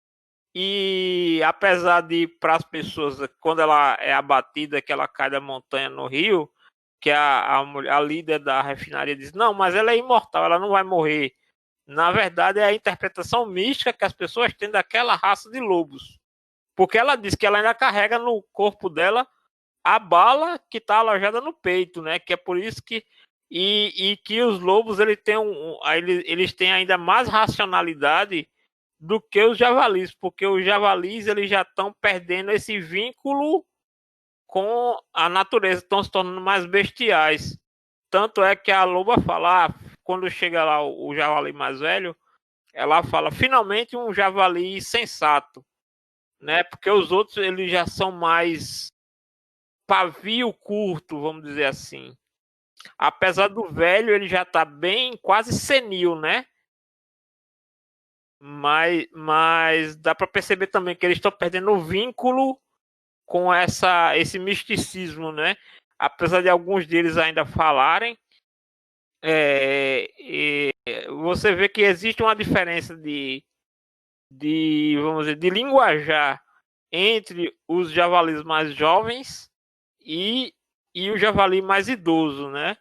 e apesar de, para as pessoas, quando ela é abatida, que ela cai da montanha no rio, que a líder da refinaria diz, não, mas ela é imortal, ela não vai morrer. Na verdade, é a interpretação mística que as pessoas têm daquela raça de lobos. Porque ela diz que ela ainda carrega no corpo dela a bala que está alojada no peito, né? Que é por isso que... E que os lobos eles têm ainda mais racionalidade do que os javalis, porque os javalis eles já estão perdendo esse vínculo com a natureza, estão se tornando mais bestiais. Tanto é que a loba fala, quando chega lá o javali mais velho, ela fala, finalmente um javali sensato, né? Porque os outros eles já são mais pavio curto, vamos dizer assim. Apesar do velho, ele já está bem quase senil, né? Mas dá para perceber também que eles estão perdendo o vínculo com esse misticismo, né? Apesar de alguns deles ainda falarem, você vê que existe uma diferença vamos dizer, de linguajar entre os javalis mais jovens e o javali mais idoso, né?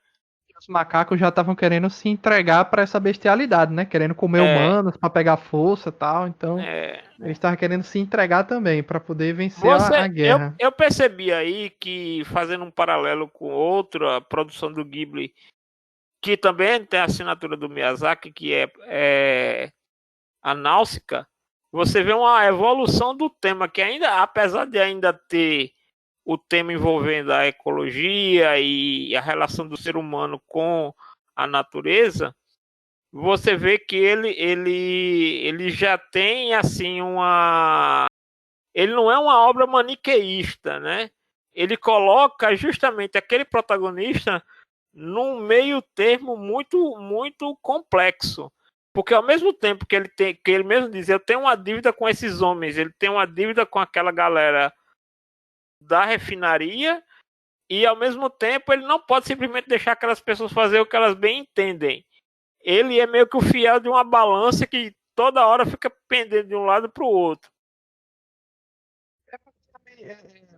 Os macacos já estavam querendo se entregar para essa bestialidade, né? Querendo comer humanos para pegar força e tal. Então, eles estavam querendo se entregar também para poder vencer a guerra. Eu percebi aí que, fazendo um paralelo com outra produção do Ghibli, que também tem a assinatura do Miyazaki, que é a Náusica, você vê uma evolução do tema, que ainda, apesar de ainda ter o tema envolvendo a ecologia e a relação do ser humano com a natureza, você vê que ele já tem assim ele não é uma obra maniqueísta, né? Ele coloca justamente aquele protagonista num meio termo muito muito complexo, porque ao mesmo tempo que ele mesmo diz, eu tenho uma dívida com esses homens, ele tem uma dívida com aquela galera da refinaria, e ao mesmo tempo ele não pode simplesmente deixar aquelas pessoas fazer o que elas bem entendem. Ele é meio que o fiel de uma balança que toda hora fica pendendo de um lado para o outro.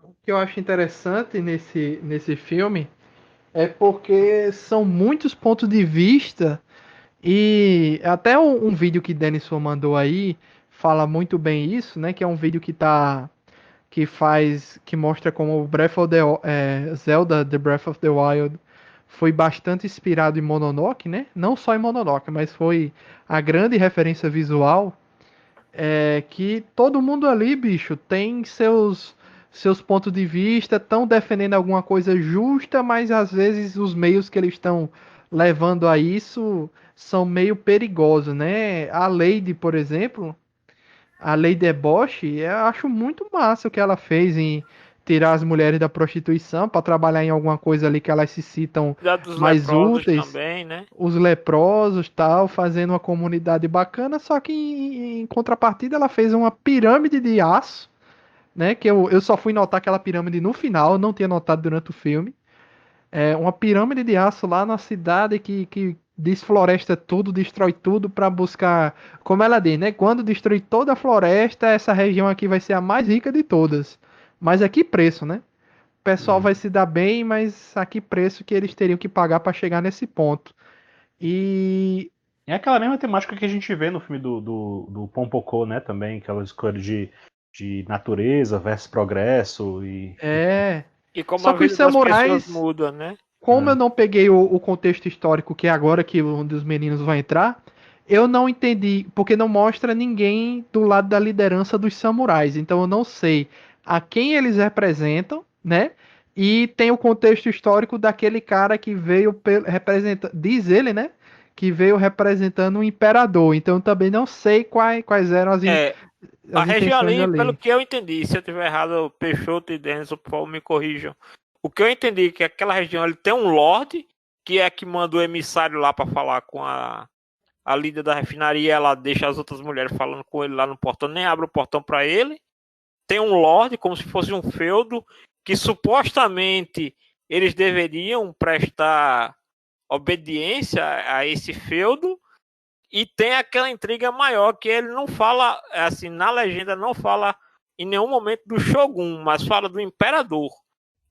O que eu acho interessante nesse filme é porque são muitos pontos de vista e até um vídeo que Denison mandou aí fala muito bem isso, né? Que é um vídeo que mostra como o Zelda The Breath of the Wild foi bastante inspirado em Mononoke, né? Não só em Mononoke, mas foi a grande referência visual. Que todo mundo ali, bicho, tem seus pontos de vista, estão defendendo alguma coisa justa, mas às vezes os meios que eles estão levando a isso são meio perigosos, né? A Lady, por exemplo, a Lady Eboshi, eu acho muito massa o que ela fez em tirar as mulheres da prostituição para trabalhar em alguma coisa ali que elas se sintam Cuidar dos mais leprosos úteis. também, né? Os leprosos, tal, fazendo uma comunidade bacana, só que em contrapartida ela fez uma pirâmide de aço, né? Que eu só fui notar aquela pirâmide no final, eu não tinha notado durante o filme. É uma pirâmide de aço lá na cidade que desfloresta tudo, destrói tudo para buscar, como ela diz, né? Quando destruir toda a floresta, essa região aqui vai ser a mais rica de todas. Mas a que preço, né? O pessoal vai se dar bem, mas a que preço que eles teriam que pagar para chegar nesse ponto? E É aquela mesma temática que a gente vê no filme do Pompoko, né? Também, aquela escolha de natureza versus progresso. é. E como Só a que os vida das pessoas samurais, muda, né? como eu não peguei o contexto histórico, que é agora que um dos meninos vai entrar, eu não entendi, porque não mostra ninguém do lado da liderança dos samurais. Então eu não sei a quem eles representam, né? E tem o contexto histórico daquele cara que veio representando, diz ele, né? Que veio representando o imperador. Então eu também não sei quais eram A as região intenções ali, pelo ali. que eu entendi, se eu tiver errado, Peixoto e Denison, por favor, me corrijam. O que eu entendi é que aquela região ele tem um lorde, que é que manda o emissário lá para falar com a líder da refinaria, ela deixa as outras mulheres falando com ele lá no portão, nem abre o portão para ele. Tem um lorde, como se fosse um feudo, que supostamente eles deveriam prestar obediência a esse feudo. E tem aquela intriga maior que ele não fala, assim, na legenda não fala em nenhum momento do Shogun, mas fala do imperador.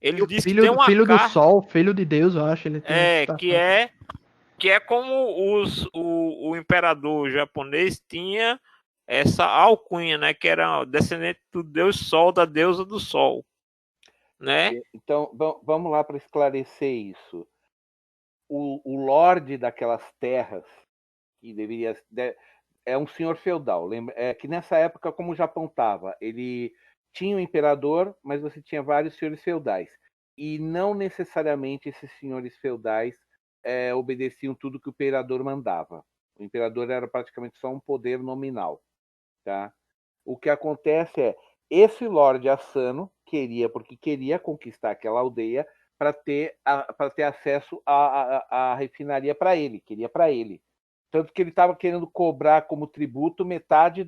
Ele diz que tem uma Filho do carta, sol, filho de Deus, eu acho, ele tem uma que citação. é como o imperador japonês tinha essa alcunha, né, que era descendente do deus Sol, da deusa do Sol, né? Então, vamos lá para esclarecer isso. O lorde daquelas terras, que deveria é um senhor feudal. Lembra, que nessa época, como o Japão estava, ele tinha um imperador, mas você tinha vários senhores feudais. E não necessariamente esses senhores feudais obedeciam tudo que o imperador mandava. O imperador era praticamente só um poder nominal. Tá? O que acontece é, esse Lorde Asano porque queria conquistar aquela aldeia para ter acesso à refinaria para ele, queria para ele. Tanto que ele estava querendo cobrar como tributo metade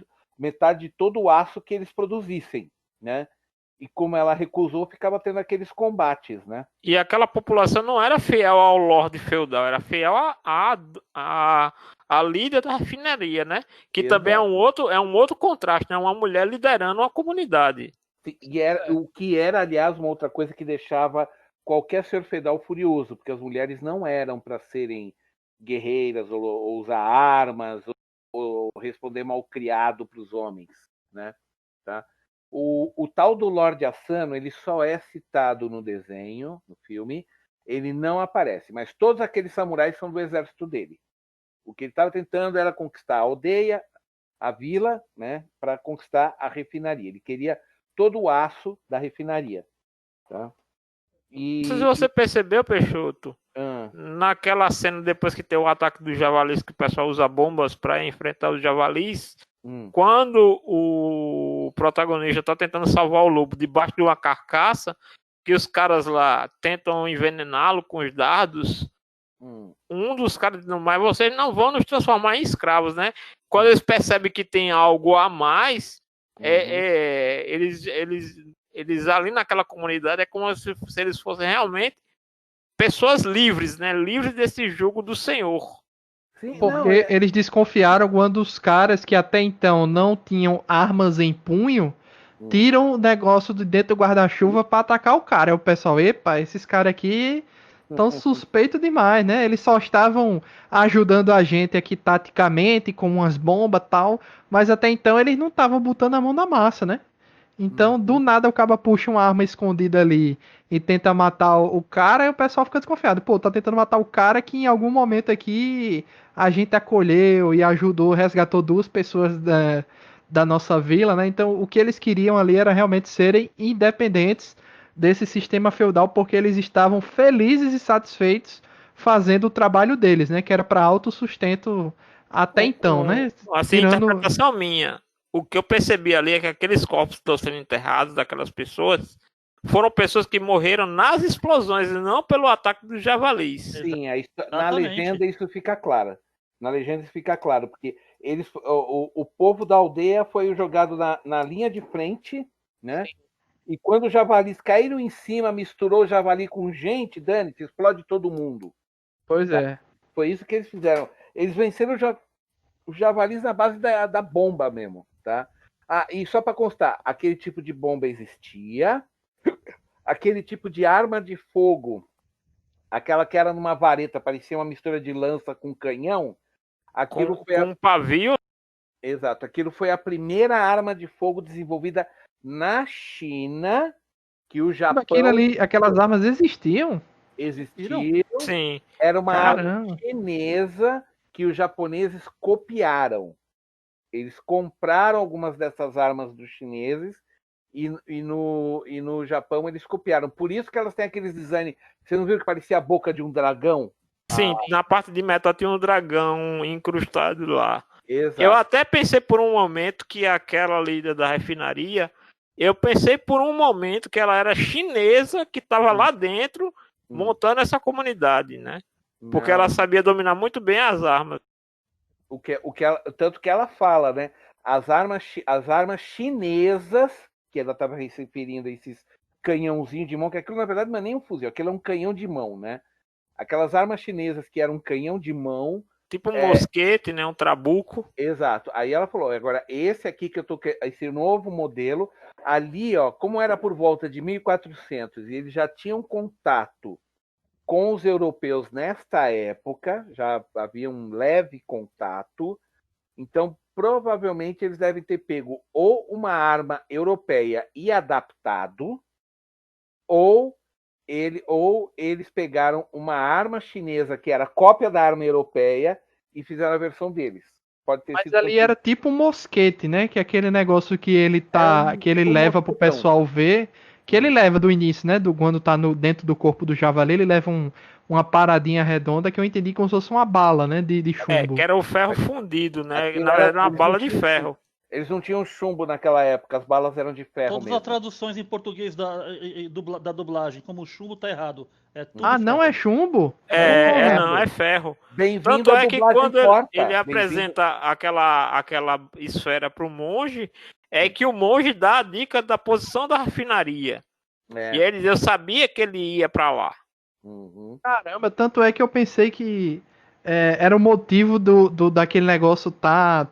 de todo o aço que eles produzissem, né? E como ela recusou, ficava tendo aqueles combates, né? E aquela população não era fiel ao Lorde Feudal, era fiel à líder da refinaria, né? Que Exato. também é um outro contraste, né? Uma mulher liderando uma comunidade. E o que era, aliás, uma outra coisa que deixava qualquer senhor feudal furioso, porque as mulheres não eram para serem guerreiras ou usar armas ou responder mal criado para os homens, né? Tá? O tal do Lorde Asano, ele só é citado no desenho, no filme, ele não aparece, mas todos aqueles samurais são do exército dele. O que ele estava tentando era conquistar a aldeia, a vila, né, para conquistar a refinaria. Ele queria todo o aço da refinaria. Tá? Não sei se você percebeu, Peixoto, Ah, naquela cena depois que tem o ataque dos javalis, que o pessoal usa bombas para enfrentar os javalis, quando o protagonista está tentando salvar o lobo debaixo de uma carcaça, que os caras lá tentam envenená-lo com os dardos, um dos caras diz, mas vocês não vão nos transformar em escravos, né? Quando eles percebem que tem algo a mais, eles ali naquela comunidade é como se eles fossem realmente pessoas livres, né? Livres desse jugo do Senhor. sim, Porque eles desconfiaram quando os caras que até então não tinham armas em punho tiram o negócio de dentro do guarda-chuva para atacar o cara. Aí o pessoal, epa, esses caras aqui estão suspeitos demais, né? Eles só estavam ajudando a gente aqui taticamente com umas bombas e tal, mas até então eles não estavam botando a mão na massa, né? Então, do nada, o cara puxa uma arma escondida ali e tenta matar o cara, e o pessoal fica desconfiado. Pô, tá tentando matar o cara que em algum momento aqui a gente acolheu e ajudou, resgatou duas pessoas da nossa vila, né? Então, o que eles queriam ali era realmente serem independentes desse sistema feudal, porque eles estavam felizes e satisfeitos fazendo o trabalho deles, né? Que era para autossustento até então, né? Assim, interpretação minha. O que eu percebi ali é que aqueles corpos que estão sendo enterrados daquelas pessoas foram pessoas que morreram nas explosões e não pelo ataque dos javalis. Sim, na legenda isso fica claro. Na legenda isso fica claro, porque o povo da aldeia foi jogado na linha de frente, né? Sim. E quando os javalis caíram em cima, misturou o javali com gente, dane-se, explode todo mundo. Pois é. Foi isso que eles fizeram. Eles venceram os javalis na base da bomba mesmo, tá? E só para constar, aquele tipo de bomba existia, aquele tipo de arma de fogo, aquela que era numa vareta, parecia uma mistura de lança com canhão, aquilo com um pavio. Exato, aquilo foi a primeira arma de fogo desenvolvida na China, que o Japão... Aquelas armas existiam? Existiam. Sim. Era uma arma chinesa que os japoneses copiaram. Eles compraram algumas dessas armas dos chineses e no Japão eles copiaram. Por isso que elas têm aqueles design... Você não viu que parecia a boca de um dragão? Sim, na parte de metal tinha um dragão incrustado lá. Exato. Eu até pensei por um momento que aquela líder da refinaria, eu pensei por um momento que ela era chinesa, que estava lá dentro montando essa comunidade, né? Porque ela sabia dominar muito bem as armas. Tanto que ela fala, né? As armas chinesas, que ela estava se referindo a esses canhãozinhos de mão, que aquilo na verdade não é nem um fuzil, aquilo é um canhão de mão, né? Aquelas armas chinesas que eram um canhão de mão. Tipo um mosquete, né? Um trabuco. Exato. Aí ela falou, agora esse aqui que eu tô, esse novo modelo, ali, ó, como era por volta de 1400 e eles já tinham contato com os europeus nesta época, já havia um leve contato, então provavelmente eles devem ter pego ou uma arma europeia e adaptado, ou eles pegaram uma arma chinesa que era cópia da arma europeia e fizeram a versão deles. Pode ter Mas ali era tipo um mosquete, né? Que é aquele negócio que ele que ele leva pro pessoal ver, que ele leva do início, né? Quando tá dentro do corpo do javali, ele leva uma paradinha redonda que eu entendi como se fosse uma bala, né? De chumbo. Que era o ferro fundido, né? Na verdade era uma bala de ferro. Eles não tinham chumbo naquela época, as balas eram de ferro. Todas mesmo. as traduções em português da dublagem, como o chumbo tá errado. Não é chumbo? Não, é ferro. Bem-vindo Tanto é que quando importa. ele apresenta aquela esfera pro monge, é que o monge dá a dica da posição da refinaria. E ele diz, eu sabia que ele ia para lá. Uhum. Caramba, tanto é que eu pensei que era o motivo daquele negócio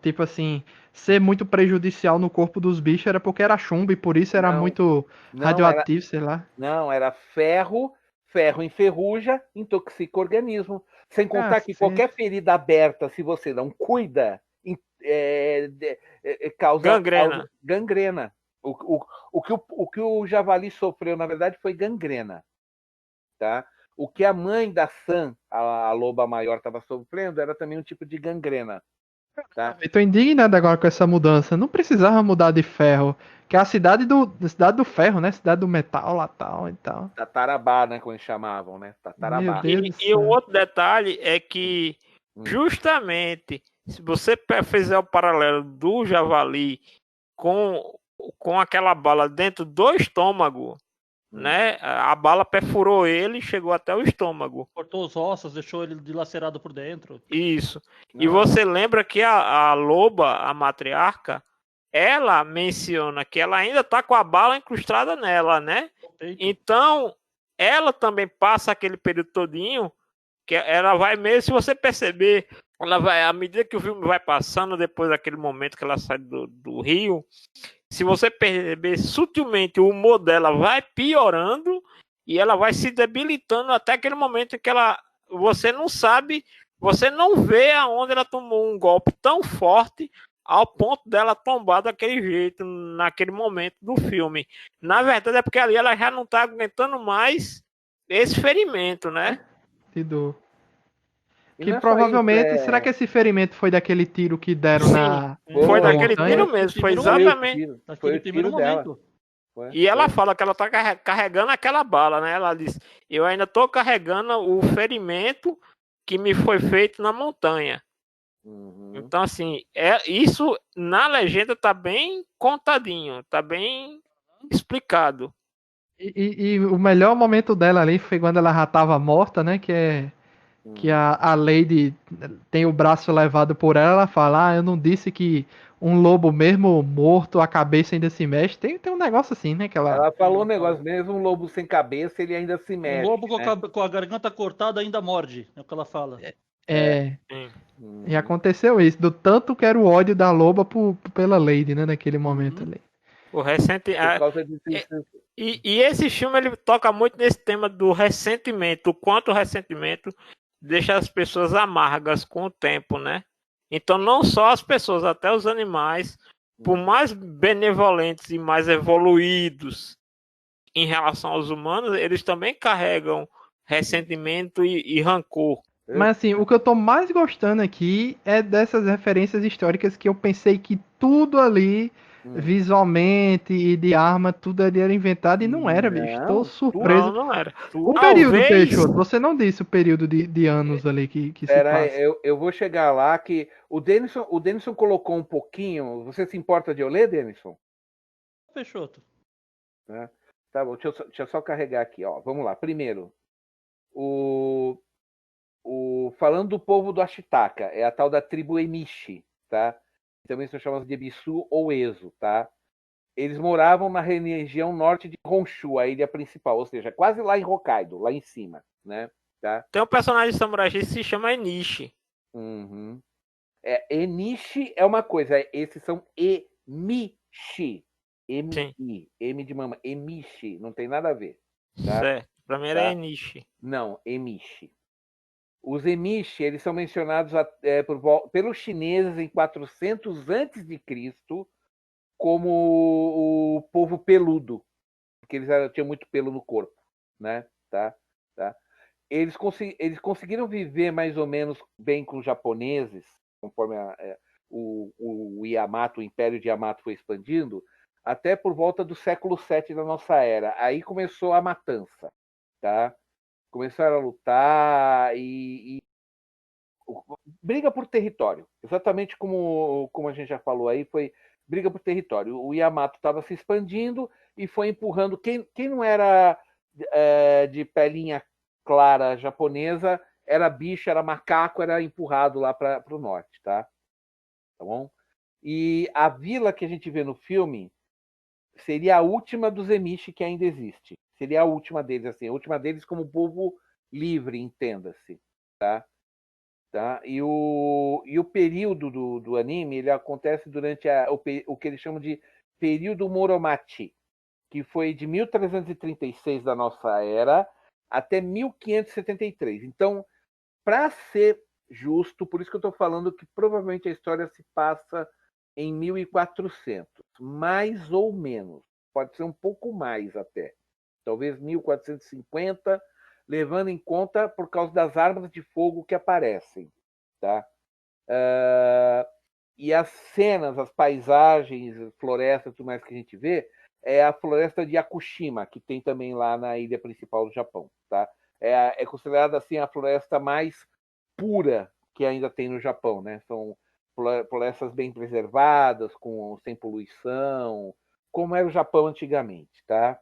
tipo assim, ser muito prejudicial no corpo dos bichos, era porque era chumbo e por isso era muito radioativo, sei lá. Não, era ferro enferruja, intoxica o organismo. Sem contar que qualquer ferida aberta, se você não cuida, causa gangrena. O que o javali sofreu, na verdade, foi gangrena. Tá? O que a mãe da Sam, a loba maior, estava sofrendo era também um tipo de gangrena. Tá? Eu tô indignado agora com essa mudança. Não precisava mudar de ferro. Que é a cidade do ferro, né? Cidade do metal lá tal e tal. Tatarabá, né? Como eles chamavam, né? Tatarabá. E o outro detalhe é que, justamente, se você fizer o paralelo do javali com aquela bala dentro do estômago, né? A bala perfurou ele e chegou até o estômago. Cortou os ossos, deixou ele dilacerado por dentro. Isso. E você lembra que a loba, a matriarca, ela menciona que ela ainda tá com a bala incrustada nela, né? Então, ela também passa aquele período todinho, que ela vai mesmo, se você perceber, ela vai, à medida que o filme vai passando, depois daquele momento que ela sai do rio, se você perceber sutilmente, o humor dela vai piorando e ela vai se debilitando até aquele momento em que você não sabe, você não vê aonde ela tomou um golpe tão forte ao ponto dela tombar daquele jeito naquele momento do filme. Na verdade é porque ali ela já não está aguentando mais esse ferimento, né? Que provavelmente, será que esse ferimento foi daquele tiro que deram na... Foi daquele tiro mesmo, foi exatamente. Foi o tiro dela. E ela fala que ela tá carregando aquela bala, né? Ela diz, eu ainda tô carregando o ferimento que me foi feito na montanha. Então, assim, isso na legenda tá bem contadinho, tá bem explicado. E o melhor momento dela ali foi quando ela já tava morta, né? Que a Lady tem o braço levado por ela, ela fala, eu não disse que um lobo mesmo morto, a cabeça ainda se mexe. Tem um negócio assim, né? Que ela. Ela falou um Ela fala. negócio, mesmo um lobo sem cabeça, ele ainda se Um mexe, lobo com né? com a garganta cortada ainda morde, é o que ela fala. É. Sim. E Uhum. aconteceu isso, do tanto que era o ódio da loba pela Lady, né? Naquele momento Uhum. ali. O recente. Por causa disso. E esse filme ele toca muito nesse tema do ressentimento, o quanto o ressentimento deixa as pessoas amargas com o tempo, né? Então não só as pessoas, até os animais, por mais benevolentes e mais evoluídos em relação aos humanos, eles também carregam ressentimento e rancor. Mas assim, o que eu tô mais gostando aqui é dessas referências históricas que eu pensei que tudo ali, visualmente e de arma, tudo ali era inventado e não era, bicho. Tô Não, surpreso. Não era. O período, Talvez. Peixoto, você não disse o período de anos ali que se Pera aí, passa. eu vou chegar lá que o Denison colocou um pouquinho. Você se importa de eu ler, Denison? Peixoto. Né? Tá bom, deixa eu só carregar aqui, ó. Vamos lá. Primeiro, falando do povo do Ashitaka, é a tal da tribo Emishi, tá? Também são chamados de Ebisu ou Ezo, tá? Eles moravam na região norte de Honshu, a ilha principal, ou seja, quase lá em Hokkaido, lá em cima, né? Tá? Tem um personagem de samurai que se chama Enishi. Uhum. Enishi é uma coisa, esses são Emishi. M-I, M de mama, Emishi, não tem nada a ver. Tá? Certo. Pra mim era Enishi. Não, Emishi. Os Emishi, eles são mencionados pelos chineses em 400 a.C. como o povo peludo, porque eles tinham muito pelo no corpo, né? Tá? Eles conseguiram viver mais ou menos bem com os japoneses, conforme o Yamato, o Império de Yamato foi expandindo, até por volta do século VII da nossa era. Aí começou a matança, tá? Começaram a lutar e briga por território. Exatamente como a gente já falou aí, foi briga por território. O Yamato estava se expandindo e foi empurrando. Quem não era de pelinha clara japonesa, era bicho, era macaco, era empurrado lá para o norte, tá? Tá bom? E a vila que a gente vê no filme seria a última dos Emishi que ainda existe. Seria a última deles, assim, a última deles como povo livre, entenda-se, tá? Tá? E o período do anime ele acontece durante o que eles chamam de período Muromachi, que foi de 1336 da nossa era até 1573. Então, para ser justo, por isso que eu estou falando que provavelmente a história se passa em 1400, mais ou menos. Pode ser um pouco mais até. Talvez 1450, levando em conta por causa das armas de fogo que aparecem. Tá? E as cenas, as paisagens, florestas, tudo mais que a gente vê, é a floresta de Yakushima, que tem também lá na ilha principal do Japão. Tá? É considerada assim a floresta mais pura que ainda tem no Japão. Né? São florestas bem preservadas, sem poluição, como era o Japão antigamente. Tá?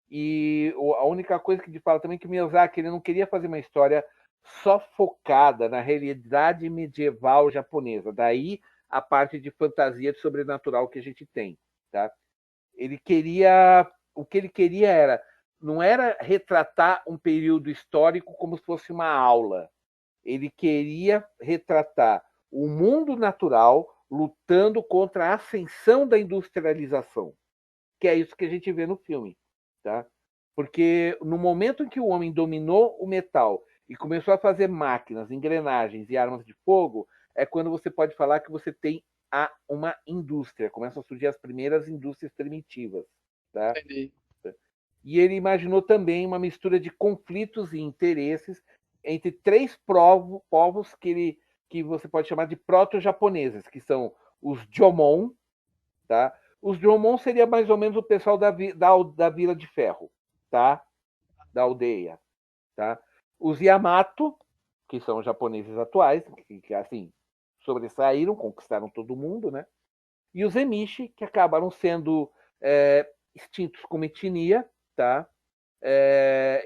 E a única coisa que te fala também é que o Miyazaki ele não queria fazer uma história só focada na realidade medieval japonesa. Daí a parte de fantasia de sobrenatural que a gente tem. Tá? O que ele queria não era retratar um período histórico como se fosse uma aula. Ele queria retratar o mundo natural lutando contra a ascensão da industrialização, que é isso que a gente vê no filme. Tá? Porque no momento em que o homem dominou o metal e começou a fazer máquinas, engrenagens e armas de fogo, é quando você pode falar que você tem uma indústria. Começam a surgir as primeiras indústrias primitivas. Tá? Entendi. E ele imaginou também uma mistura de conflitos e interesses entre três povos que você pode chamar de proto-japoneses, que são os Jomon. Tá? Os Jomon seria mais ou menos o pessoal da Vila de Ferro, tá? Da aldeia. Tá? Os Yamato, que são os japoneses atuais, que assim, sobressaíram, conquistaram todo mundo, né? E os Emishi, que acabaram sendo extintos como etnia, tá?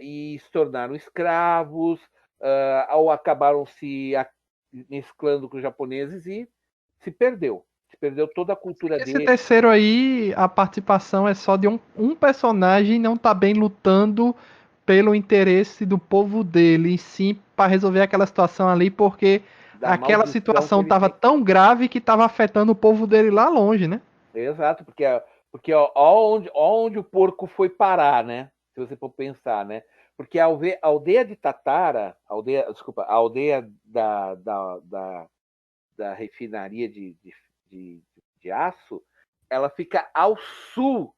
E se tornaram escravos, ou acabaram mesclando com os japoneses e se perdeu. Se perdeu toda a cultura Esse dele. terceiro aí, a participação é só de um personagem não tá bem lutando pelo interesse do povo dele, e sim para resolver aquela situação ali, porque Da aquela maldição que situação ele tava tem. tão grave que tava afetando o povo dele lá longe, né? Exato, porque ó onde o porco foi parar, né? Se você for pensar, né? Porque a aldeia de Tatara, desculpa, a aldeia da refinaria de, de aço, ela fica ao sul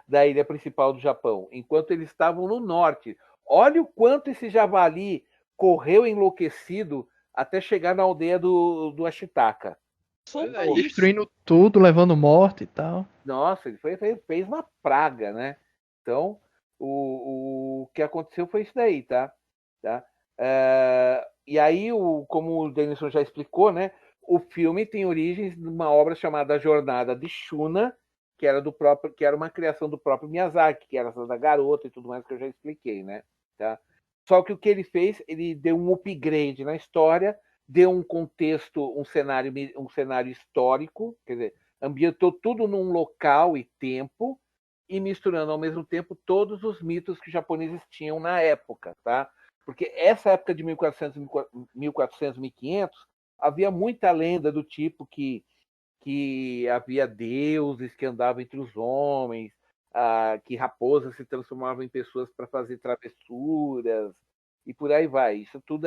da ilha principal do Japão, enquanto eles estavam no norte. Olha o quanto esse javali correu enlouquecido até chegar na aldeia do Ashitaka. Destruindo tudo, levando morte e tal. Nossa, ele fez uma praga, né? Então, o que aconteceu foi isso daí, tá? E aí, como o Denison já explicou, né? O filme tem origens numa obra chamada A Jornada de Shuna, que era uma criação do próprio Miyazaki, que era essa da garota e tudo mais que eu já expliquei, né? Tá? Só que o que ele fez, ele deu um upgrade na história, deu um contexto, um cenário histórico, quer dizer, ambientou tudo num local e tempo e misturando ao mesmo tempo todos os mitos que os japoneses tinham na época, tá? Porque essa época de 1400, 1500, havia muita lenda do tipo que havia deuses que andavam entre os homens, que raposas se transformavam em pessoas para fazer travessuras, e por aí vai. Isso tudo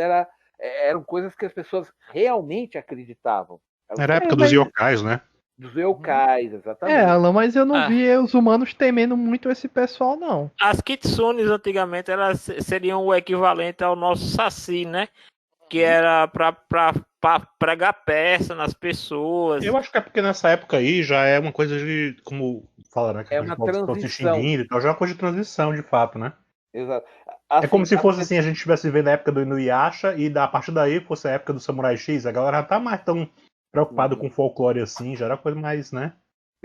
eram coisas que as pessoas realmente acreditavam. Era a época dos Mas yokais, né? Dos yokais, é, exatamente. Alan, mas eu não Ah. vi os humanos temendo muito esse pessoal, não. As kitsunes antigamente elas seriam o equivalente ao nosso saci, né? Que era para pregar peça nas pessoas. Eu acho que é porque nessa época aí já é uma coisa de, como falaram, né? Que É os uma povos estão se transição. extinguindo e tal, já é uma coisa de transição, de fato, né? Exato. É como Assim, se fosse assim, a gente estivesse vivendo a época do Inuyasha e a partir daí fosse a época do Samurai X, a galera já tá mais tão preocupada com folclore assim, já era coisa mais, né?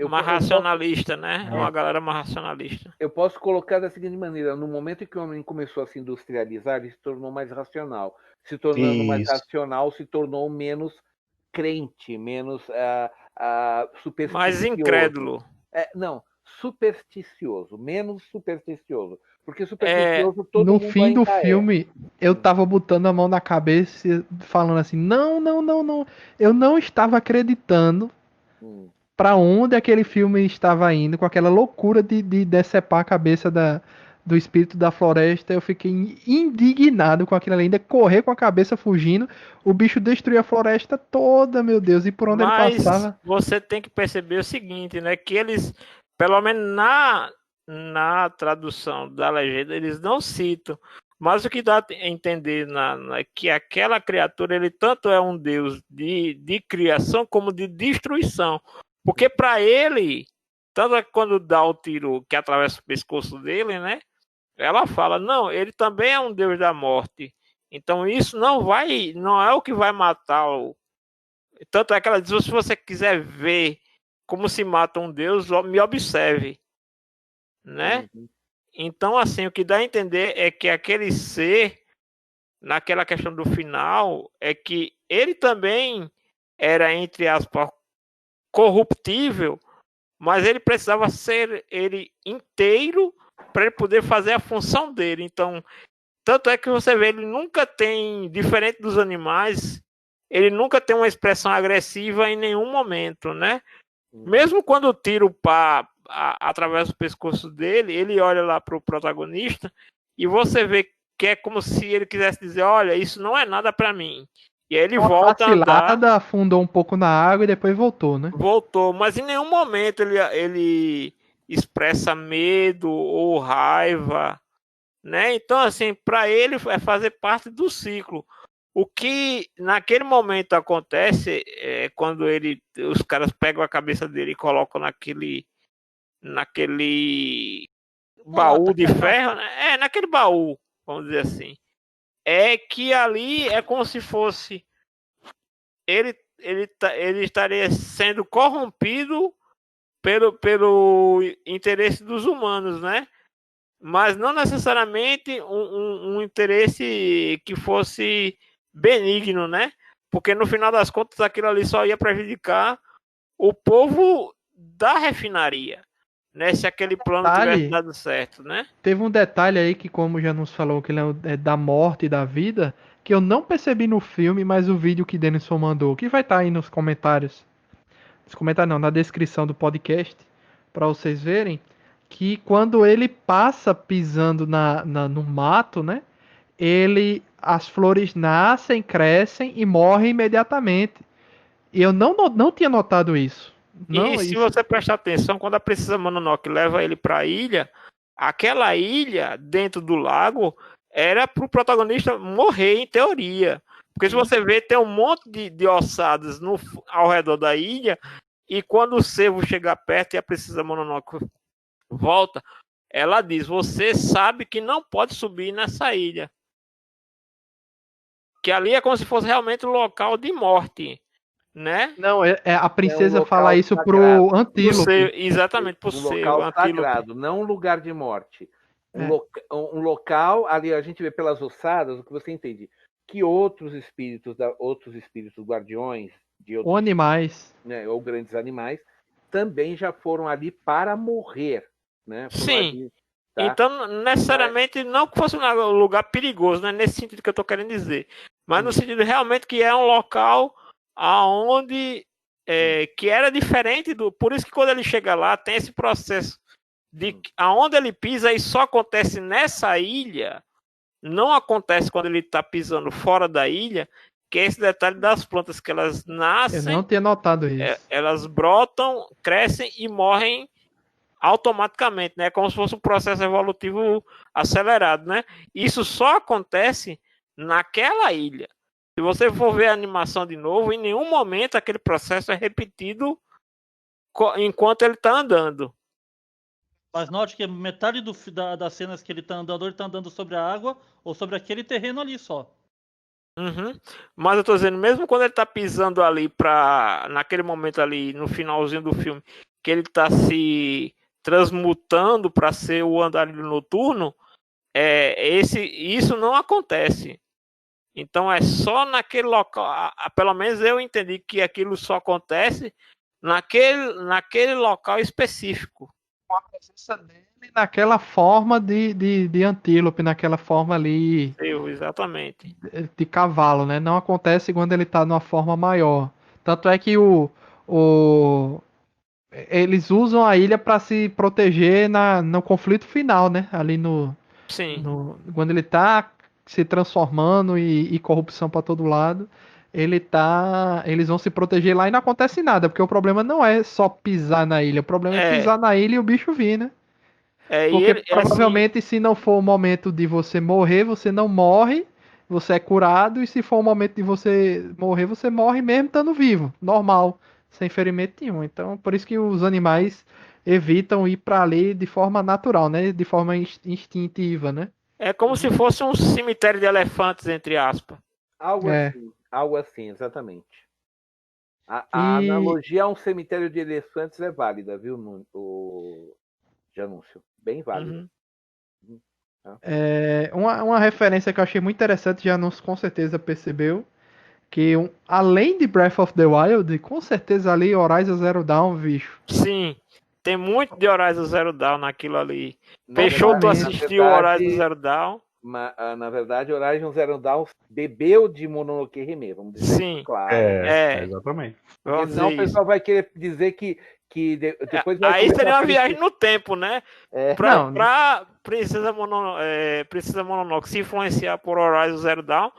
Mais racionalista, né? É uma galera mais racionalista. Eu posso colocar da seguinte maneira: no momento em que o homem começou a se industrializar, ele se tornou mais racional. Se tornando mais Isso. racional, se tornou menos crente, menos supersticioso. Mais incrédulo. Não, supersticioso, menos supersticioso. Porque supersticioso todo No mundo fim do ainda é. filme, eu tava botando a mão na cabeça e falando assim: não, não, não, não. Eu não estava acreditando pra onde aquele filme estava indo, com aquela loucura de decepar a cabeça do espírito da floresta. Eu fiquei indignado com aquilo ali, ainda correr com a cabeça fugindo. O bicho destruiu a floresta toda, meu Deus, e por onde ele Mas passava. você tem que perceber o seguinte, né? Que eles, pelo menos na tradução da legenda, eles não citam. Mas o que dá a entender que aquela criatura, ele tanto é um deus de criação como de destruição. Porque para ele, tanto é que quando dá o tiro que atravessa o pescoço dele, né? Ela fala, não, ele também é um deus da morte. Então isso não é o que vai matá-lo. Tanto é que ela diz, se você quiser ver como se mata um deus, me observe, né? Então, assim, o que dá a entender é que aquele ser, naquela questão do final, é que ele também era, entre aspas, corruptível, mas ele precisava ser ele inteiro para ele poder fazer a função dele. Então, tanto é que você vê, ele nunca tem, diferente dos animais, ele nunca tem uma expressão agressiva em nenhum momento, né? Mesmo quando o tiro atravessa o pescoço dele, ele olha lá para o protagonista e você vê que é como se ele quisesse dizer, olha, isso não é nada para mim. E aí ele volta a andar. Afundou um pouco na água e depois voltou, né? Voltou, mas em nenhum momento ele expressa medo ou raiva, né? Então, assim, para ele é fazer parte do ciclo. O que naquele momento acontece é quando os caras pegam a cabeça dele e colocam naquele baú de ferro, né? Naquele baú, vamos dizer assim. É que ali é como se fosse ele estaria sendo corrompido pelo interesse dos humanos, né? mas não necessariamente um interesse que fosse benigno, né? Porque no final das contas aquilo ali só ia prejudicar o povo da refinaria, né? Se aquele plano tivesse dado certo, né? Teve um detalhe aí que, como já nos falou, que ele é da morte e da vida, que eu não percebi no filme, mas o vídeo que Denison mandou, que vai estar aí nos comentários. Nos comentários não, na descrição do podcast, para vocês verem, que quando ele passa pisando no mato, né? As flores nascem, crescem e morrem imediatamente. E eu não tinha notado isso. Não, E se isso. você prestar atenção, quando a Princesa Mononoke leva ele para a ilha, aquela ilha dentro do lago era para o protagonista morrer, em teoria. Porque se você vê, tem um monte de ossadas ao redor da ilha, e quando o cervo chega perto e a Princesa Mononoke volta, ela diz: você sabe que não pode subir nessa ilha. Que ali é como se fosse realmente um local de morte, né? Não, a princesa local fala isso sagrado. pro Pro Antílope. seu, exatamente, pro Um seu local Antílope. sagrado, não um lugar de morte. É. Um local, ali a gente vê pelas ossadas, o que você entende, que outros espíritos guardiões, de outros, Ou animais. né, ou grandes animais, também já foram ali para morrer, né? Foram Sim. ali, tá? Então, necessariamente, não que fosse um lugar perigoso, não é nesse sentido que eu estou querendo dizer. Mas no sentido realmente que é um local aonde que era diferente do. Por isso que quando ele chega lá, tem esse processo de aonde ele pisa e só acontece nessa ilha, não acontece quando ele está pisando fora da ilha, que é esse detalhe das plantas que elas nascem. Eu não tinha notado isso. Elas brotam, crescem e morrem automaticamente, né? Como se fosse um processo evolutivo acelerado, né? Isso só acontece naquela ilha. Se você for ver a animação de novo, em nenhum momento aquele processo é repetido enquanto ele está andando. Mas note que metade das cenas que ele tá andando sobre a água ou sobre aquele terreno ali só. Uhum. Mas eu tô dizendo, mesmo quando ele tá pisando ali naquele momento ali, no finalzinho do filme, que ele tá se transmutando para ser o andarilho noturno, isso não acontece. Então é só naquele local, pelo menos eu entendi que aquilo só acontece naquele local específico. Com a presença dele naquela forma de antílope, naquela forma ali Exatamente. de cavalo, né? Não acontece quando ele tá numa forma maior. Tanto é que eles usam a ilha para se proteger no conflito final, né? Ali Sim. quando ele tá se transformando e corrupção para todo lado, eles vão se proteger lá e não acontece nada, porque o problema não é só pisar na ilha, o problema é pisar na ilha e o bicho vir, né? Porque provavelmente se não for o momento de você morrer, você não morre, você é curado, e se for o momento de você morrer, você morre mesmo estando vivo, normal, sem ferimento nenhum. Então, por isso que os animais evitam ir para ali de forma natural, né? De forma instintiva, né? É como se fosse um cemitério de elefantes, entre aspas. Algo assim, exatamente. A analogia a um cemitério de elefantes é válida, viu, o Janúncio? Bem válida. Uhum. Uma referência que eu achei muito interessante, Janúncio com certeza percebeu, que além de Breath of the Wild, com certeza ali Horizon Zero Dawn, bicho. Sim, tem muito de Horizon Zero Dawn naquilo ali. Peixoto assistiu o Horizon Zero Dawn. Na verdade, Horizon Zero Dawn bebeu de Mononoke Hime, vamos dizer. Sim, claro. Exatamente. Porque senão o pessoal vai querer dizer que depois vai aí seria uma viagem no tempo, né? Pra Princesa Mononoke se influenciar por Horizon Zero Dawn,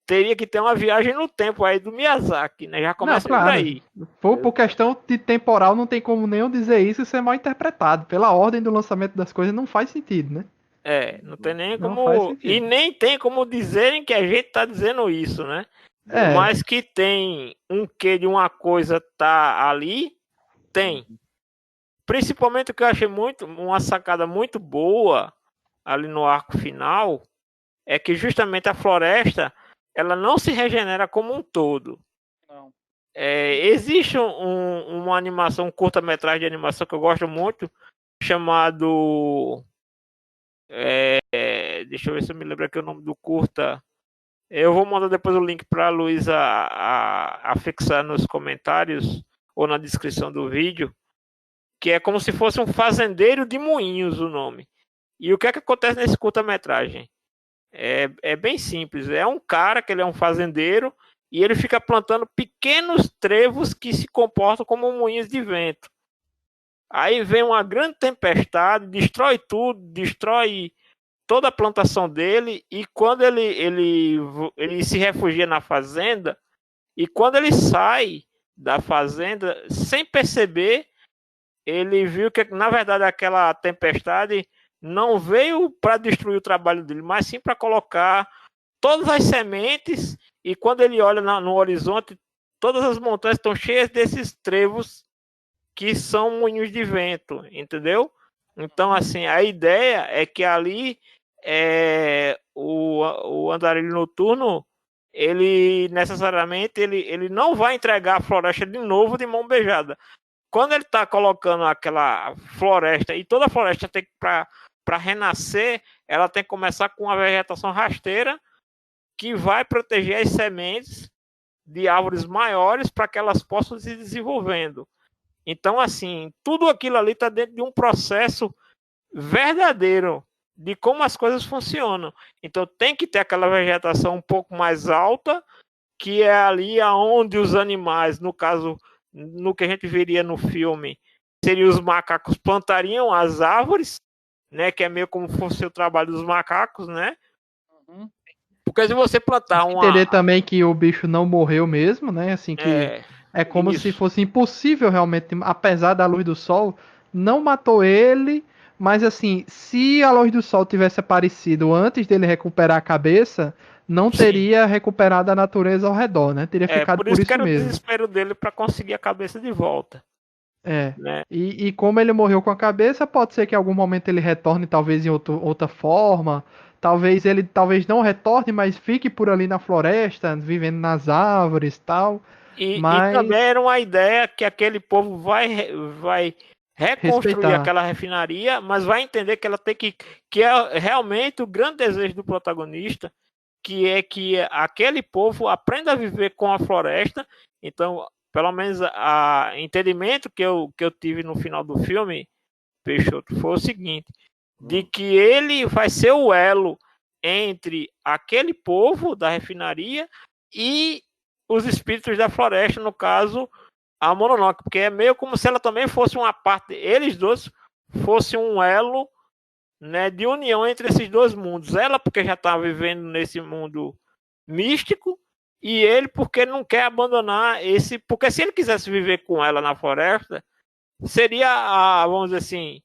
teria que ter uma viagem no tempo aí do Miyazaki, né? Já começa por aí. Por questão de temporal, não tem como nem eu dizer isso e ser mal interpretado. Pela ordem do lançamento das coisas, não faz sentido, né? Não tem nem como. E nem tem como dizerem que a gente tá dizendo isso, né? Mas que tem um quê de uma coisa tá ali, tem. Principalmente o que eu achei uma sacada muito boa ali no arco final é que justamente a floresta ela não se regenera como um todo. Não. Existe uma animação, um curta-metragem de animação que eu gosto muito, chamado Deixa eu ver se eu me lembro aqui o nome do curta. Eu vou mandar depois o link para a Luísa a fixar nos comentários ou na descrição do vídeo, que é como se fosse um fazendeiro de moinhos o nome. E o que é que acontece nesse curta-metragem? É bem simples. É um cara que ele é um fazendeiro e ele fica plantando pequenos trevos que se comportam como moinhos de vento. Aí vem uma grande tempestade, destrói tudo, destrói toda a plantação dele, e quando ele se refugia na fazenda, e quando ele sai da fazenda, sem perceber, ele viu que, na verdade, aquela tempestade não veio para destruir o trabalho dele, mas sim para colocar todas as sementes, e quando ele olha no horizonte, todas as montanhas estão cheias desses trevos que são moinhos de vento, entendeu? Então, assim, a ideia é que ali o andarilho noturno, ele necessariamente ele não vai entregar a floresta de novo de mão beijada. Quando ele está colocando aquela floresta, e toda a floresta tem que, para renascer, ela tem que começar com uma vegetação rasteira que vai proteger as sementes de árvores maiores para que elas possam se desenvolvendo. Então, assim, tudo aquilo ali está dentro de um processo verdadeiro de como as coisas funcionam. Então, tem que ter aquela vegetação um pouco mais alta, que é ali onde os animais, no caso, no que a gente veria no filme, seriam os macacos plantariam as árvores, né, que é meio como fosse o trabalho dos macacos, né? Uhum. Porque se você plantar Entender também que o bicho não morreu mesmo, né? Assim que é como isso. se fosse impossível realmente, apesar da luz do sol, não matou ele, mas assim, se a luz do sol tivesse aparecido antes dele recuperar a cabeça, não teria recuperado a natureza ao redor, né? Teria ficado por isso que era mesmo. o desespero dele para conseguir a cabeça de volta. Né? E como ele morreu com a cabeça, pode ser que em algum momento ele retorne, talvez em outra forma. Talvez ele não retorne, mas fique por ali na floresta, vivendo nas árvores e tal. E também era uma ideia que aquele povo vai reconstruir respeitar aquela refinaria, mas vai entender que ela tem que é realmente o grande desejo do protagonista, que é que aquele povo aprenda a viver com a floresta. Então, pelo menos o entendimento que eu tive no final do filme, Peixoto, foi o seguinte, de que ele vai ser o elo entre aquele povo da refinaria e os espíritos da floresta, no caso, a Mononoke, porque é meio como se ela também fosse uma parte, eles dois fossem um elo, né, de união entre esses dois mundos. Ela porque já está vivendo nesse mundo místico, e ele porque não quer abandonar esse, porque se ele quisesse viver com ela na floresta, seria vamos dizer assim,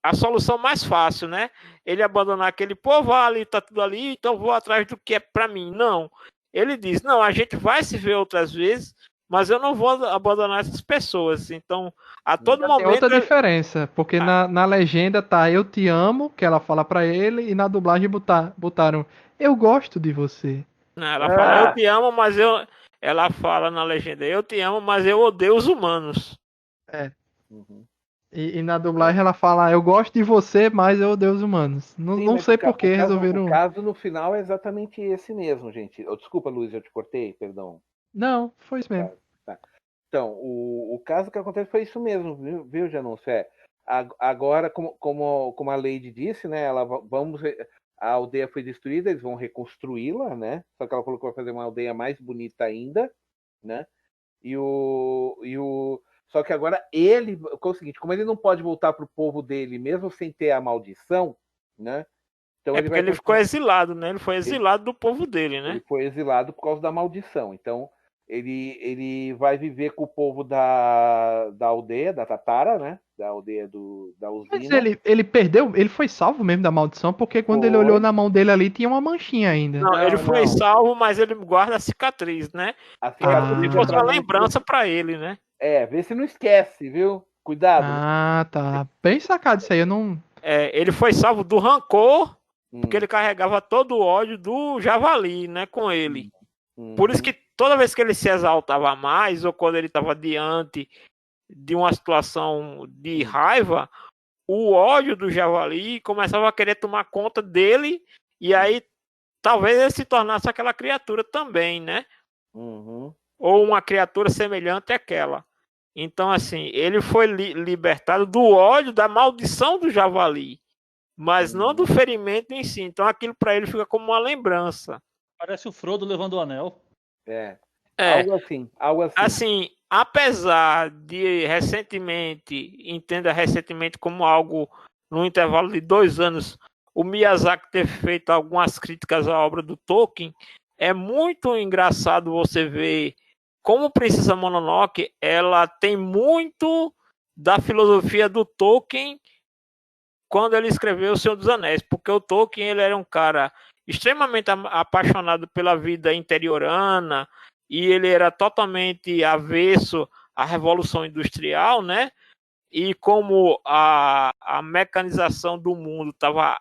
a solução mais fácil, né? Ele abandonar aquele povo, ali tá tudo ali, então vou atrás do que é para mim. Não. Ele diz: "Não, a gente vai se ver outras vezes, mas eu não vou abandonar essas pessoas". Então, a todo momento tem outra diferença, porque na legenda tá "eu te amo", que ela fala pra ele, e na dublagem botaram "eu gosto de você". Não, ela fala "eu te amo", mas ela fala na legenda "eu te amo, mas eu odeio os humanos". Uhum. E na dublagem ela fala "eu gosto de você, mas eu odeio os humanos". Não sei por que resolveram. O caso no final é exatamente esse mesmo, gente. Desculpa, Luiz, eu te cortei, perdão. Não, foi isso mesmo. Tá. Então, o caso que acontece foi isso mesmo, viu, Janúncio? Agora, como a Lady disse, né? A aldeia foi destruída, eles vão reconstruí-la, né? Só que ela falou que vai fazer uma aldeia mais bonita ainda, né? Só que agora ele, é o seguinte, como ele não pode voltar para o povo dele, mesmo sem ter a maldição, né? Então ele ficou exilado, né? Ele foi exilado do povo dele, né? Ele foi exilado por causa da maldição. Então ele vai viver com o povo da aldeia, da Tatara, né? Da aldeia da usina. Mas ele perdeu, ele foi salvo mesmo da maldição, porque quando ele olhou na mão dele ali tinha uma manchinha ainda. Não, ele foi salvo, mas ele guarda a cicatriz, né? A cicatriz fosse uma lembrança pra ele, né? Vê se não esquece, viu? Cuidado. Ah, tá. Bem sacado isso aí, eu não... Ele foi salvo do rancor, porque ele carregava todo o ódio do javali, né, com ele. Por isso que toda vez que ele se exaltava mais, ou quando ele estava diante de uma situação de raiva, o ódio do javali começava a querer tomar conta dele, e aí talvez ele se tornasse aquela criatura também, né? Uhum. Ou uma criatura semelhante àquela. Então, assim, ele foi libertado do ódio, da maldição do javali, mas não do ferimento em si. Então, aquilo para ele fica como uma lembrança. Parece o Frodo levando o anel. É. É, Algo assim, algo assim. assim, apesar de entenda recentemente como algo no intervalo de 2 anos, o Miyazaki ter feito algumas críticas à obra do Tolkien, é muito engraçado você ver como Princesa Mononoke, ela tem muito da filosofia do Tolkien quando ele escreveu O Senhor dos Anéis, porque o Tolkien ele era um cara extremamente apaixonado pela vida interiorana, e ele era totalmente avesso à Revolução Industrial, né? E como a mecanização do mundo estava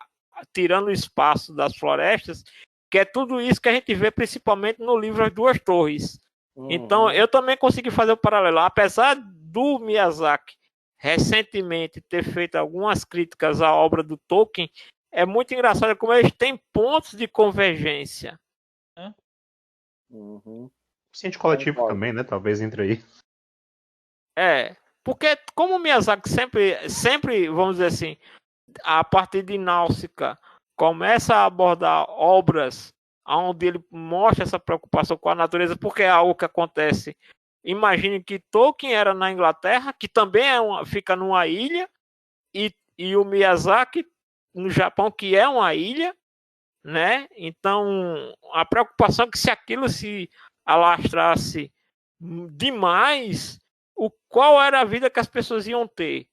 tirando o espaço das florestas, que é tudo isso que a gente vê principalmente no livro As Duas Torres. Então, eu também consegui fazer o paralelo. Apesar do Miyazaki recentemente ter feito algumas críticas à obra do Tolkien, é muito engraçado como eles têm pontos de convergência. Ciente coletivo Concordo. também, né? Talvez entre aí. Porque como o Miyazaki sempre, vamos dizer assim, a partir de Náusica, começa a abordar obras onde ele mostra essa preocupação com a natureza, porque é algo que acontece. Imagine que Tolkien era na Inglaterra, que também fica numa ilha, e o Miyazaki no Japão, que é uma ilha, né? Então, a preocupação é que se aquilo se alastrasse demais, qual era a vida que as pessoas iam ter,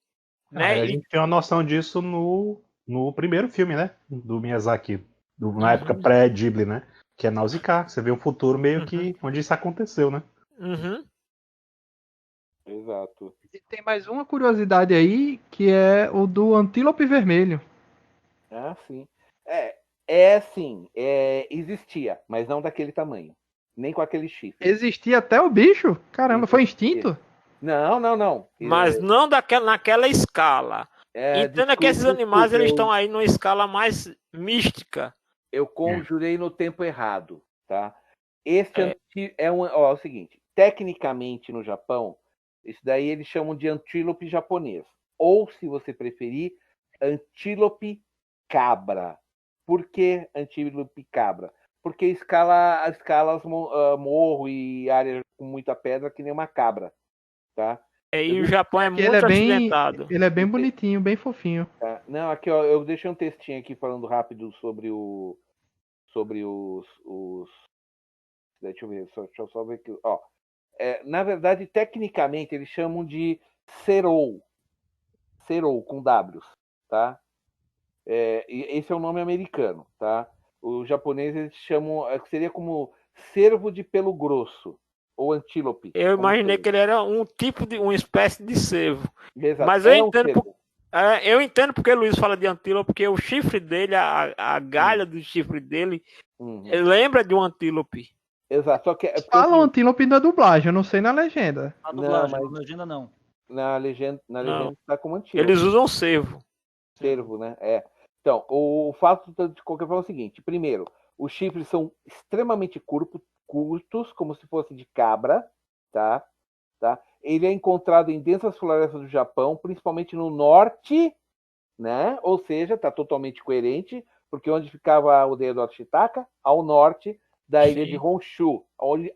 né? A gente tem uma noção disso no primeiro filme, né? Do Miyazaki, na época pré-Ghibli, né? Que é Nausicaa. Você vê um futuro meio que onde isso aconteceu, né? Exato. E tem mais uma curiosidade aí, que é o do antílope vermelho. Ah, sim. Existia, mas não daquele tamanho. Nem com aquele chifre. Existia até o bicho? Caramba, foi extinto? Não, não, não. Mas não naquela escala. Entenda que esses animais eles estão aí numa escala mais mística. Eu conjurei no tempo errado, tá? É o seguinte, tecnicamente no Japão, isso daí eles chamam de antílope japonês. Ou, se você preferir, antílope cabra. Por que antílope cabra? Porque escalas morro e áreas com muita pedra que nem uma cabra, tá? E o Japão é muito acidentado. Ele é bem bonitinho, bem fofinho. Tá? Não, aqui ó, eu deixei um textinho aqui falando rápido sobre os. Deixa eu ver, deixa eu só ver aqui. Ó, na verdade, tecnicamente, eles chamam de Serou. Serou, com Ws, tá? Esse é o nome americano, tá? Os japoneses eles chamam, seria como cervo de pelo grosso, ou antílope. Eu imaginei que ele era uma espécie de cervo. Exato. Mas eu entendo porque o Luiz fala de antílope, porque o chifre dele, a galha do chifre dele, lembra de um antílope. Exato. Só que, fala antílope na dublagem, eu não sei na legenda. Na dublagem, na legenda não. Na legenda está como antílope. Eles usam cervo. Cervo, né? Então, o fato de qualquer forma é o seguinte: primeiro, os chifres são extremamente curtos, como se fosse de cabra, tá? Ele é encontrado em densas florestas do Japão, principalmente no norte, né? Ou seja, está totalmente coerente, porque onde ficava a aldeia do Ashitaka? Ao norte da ilha de Honshu.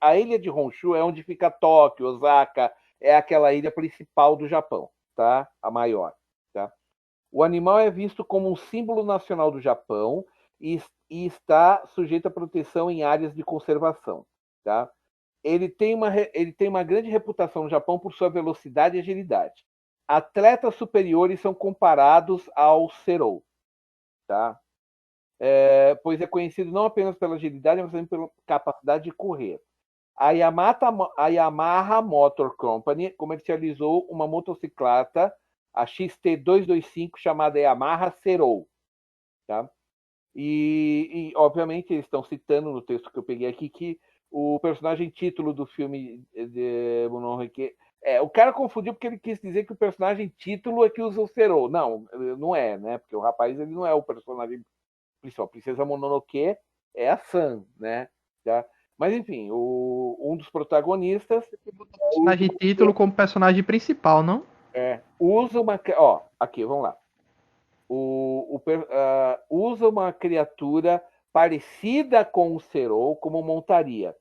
A ilha de Honshu é onde fica Tóquio, Osaka, é aquela ilha principal do Japão, tá? A maior, tá? O animal é visto como um símbolo nacional do Japão e está sujeito à proteção em áreas de conservação, tá? Ele tem uma grande reputação no Japão por sua velocidade e agilidade. Atletas superiores são comparados ao Serou, tá? Pois é conhecido não apenas pela agilidade, mas também pela capacidade de correr. A Yamaha Motor Company comercializou uma motocicleta, a XT225, chamada Yamaha Serou, tá? E obviamente eles estão citando no texto que eu peguei aqui que o personagem título do filme de Mononoke O cara confundiu porque ele quis dizer que o personagem título é que usa o Serou. Não é, né? Porque o rapaz ele não é o personagem principal. A Princesa Mononoke é a San, né? Tá? Mas enfim, um dos protagonistas Personagem título como personagem principal, não? usa uma. Aqui, vamos lá. Usa uma criatura parecida com o Serou como montaria.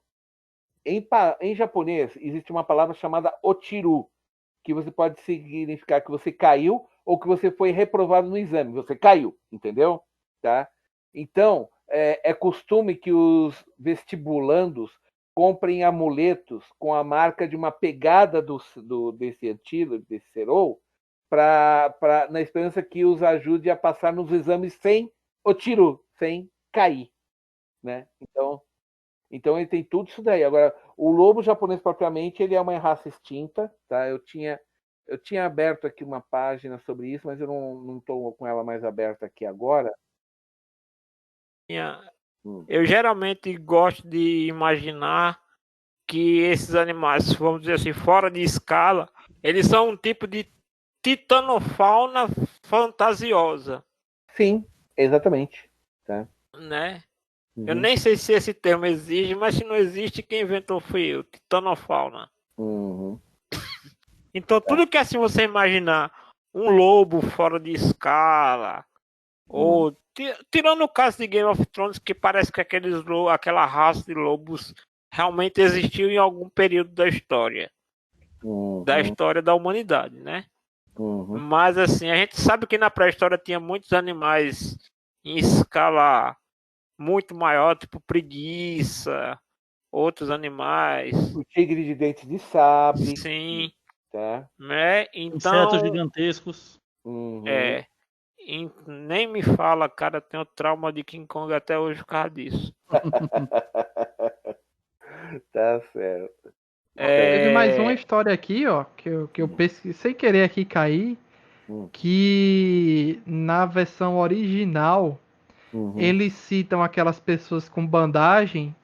Em japonês, existe uma palavra chamada otiru, que você pode significar que você caiu ou que você foi reprovado no exame. Você caiu, entendeu? Tá? Então, é costume que os vestibulandos comprem amuletos com a marca de uma pegada desse antídoto, desse Serou, na esperança que os ajude a passar nos exames sem otiru, sem cair. Né? Então ele tem tudo isso daí. Agora, o lobo japonês propriamente, ele é uma raça extinta, tá? Eu tinha aberto aqui uma página sobre isso, mas eu não estou com ela mais aberta aqui agora. Eu geralmente gosto de imaginar que esses animais, vamos dizer assim, fora de escala, eles são um tipo de titanofauna fantasiosa. Sim, exatamente. Tá? Né? Eu nem sei se esse termo existe, mas se não existe, quem inventou foi eu, titanofauna. Então, tudo que assim você imaginar um lobo fora de escala, ou tirando o caso de Game of Thrones, que parece que aquela raça de lobos realmente existiu em algum período da história. Da história da humanidade, né? Mas assim, a gente sabe que na pré-história tinha muitos animais em escala muito maior, tipo preguiça, outros animais. O tigre de dentes de sabre. Sim. Tá? Né? Então, insetos gigantescos. Nem me fala, cara, eu tenho trauma de King Kong até hoje por causa disso. Tá certo. Teve mais uma história aqui, ó, que eu pesquisei sem querer aqui cair, que na versão original eles citam aquelas pessoas com bandagem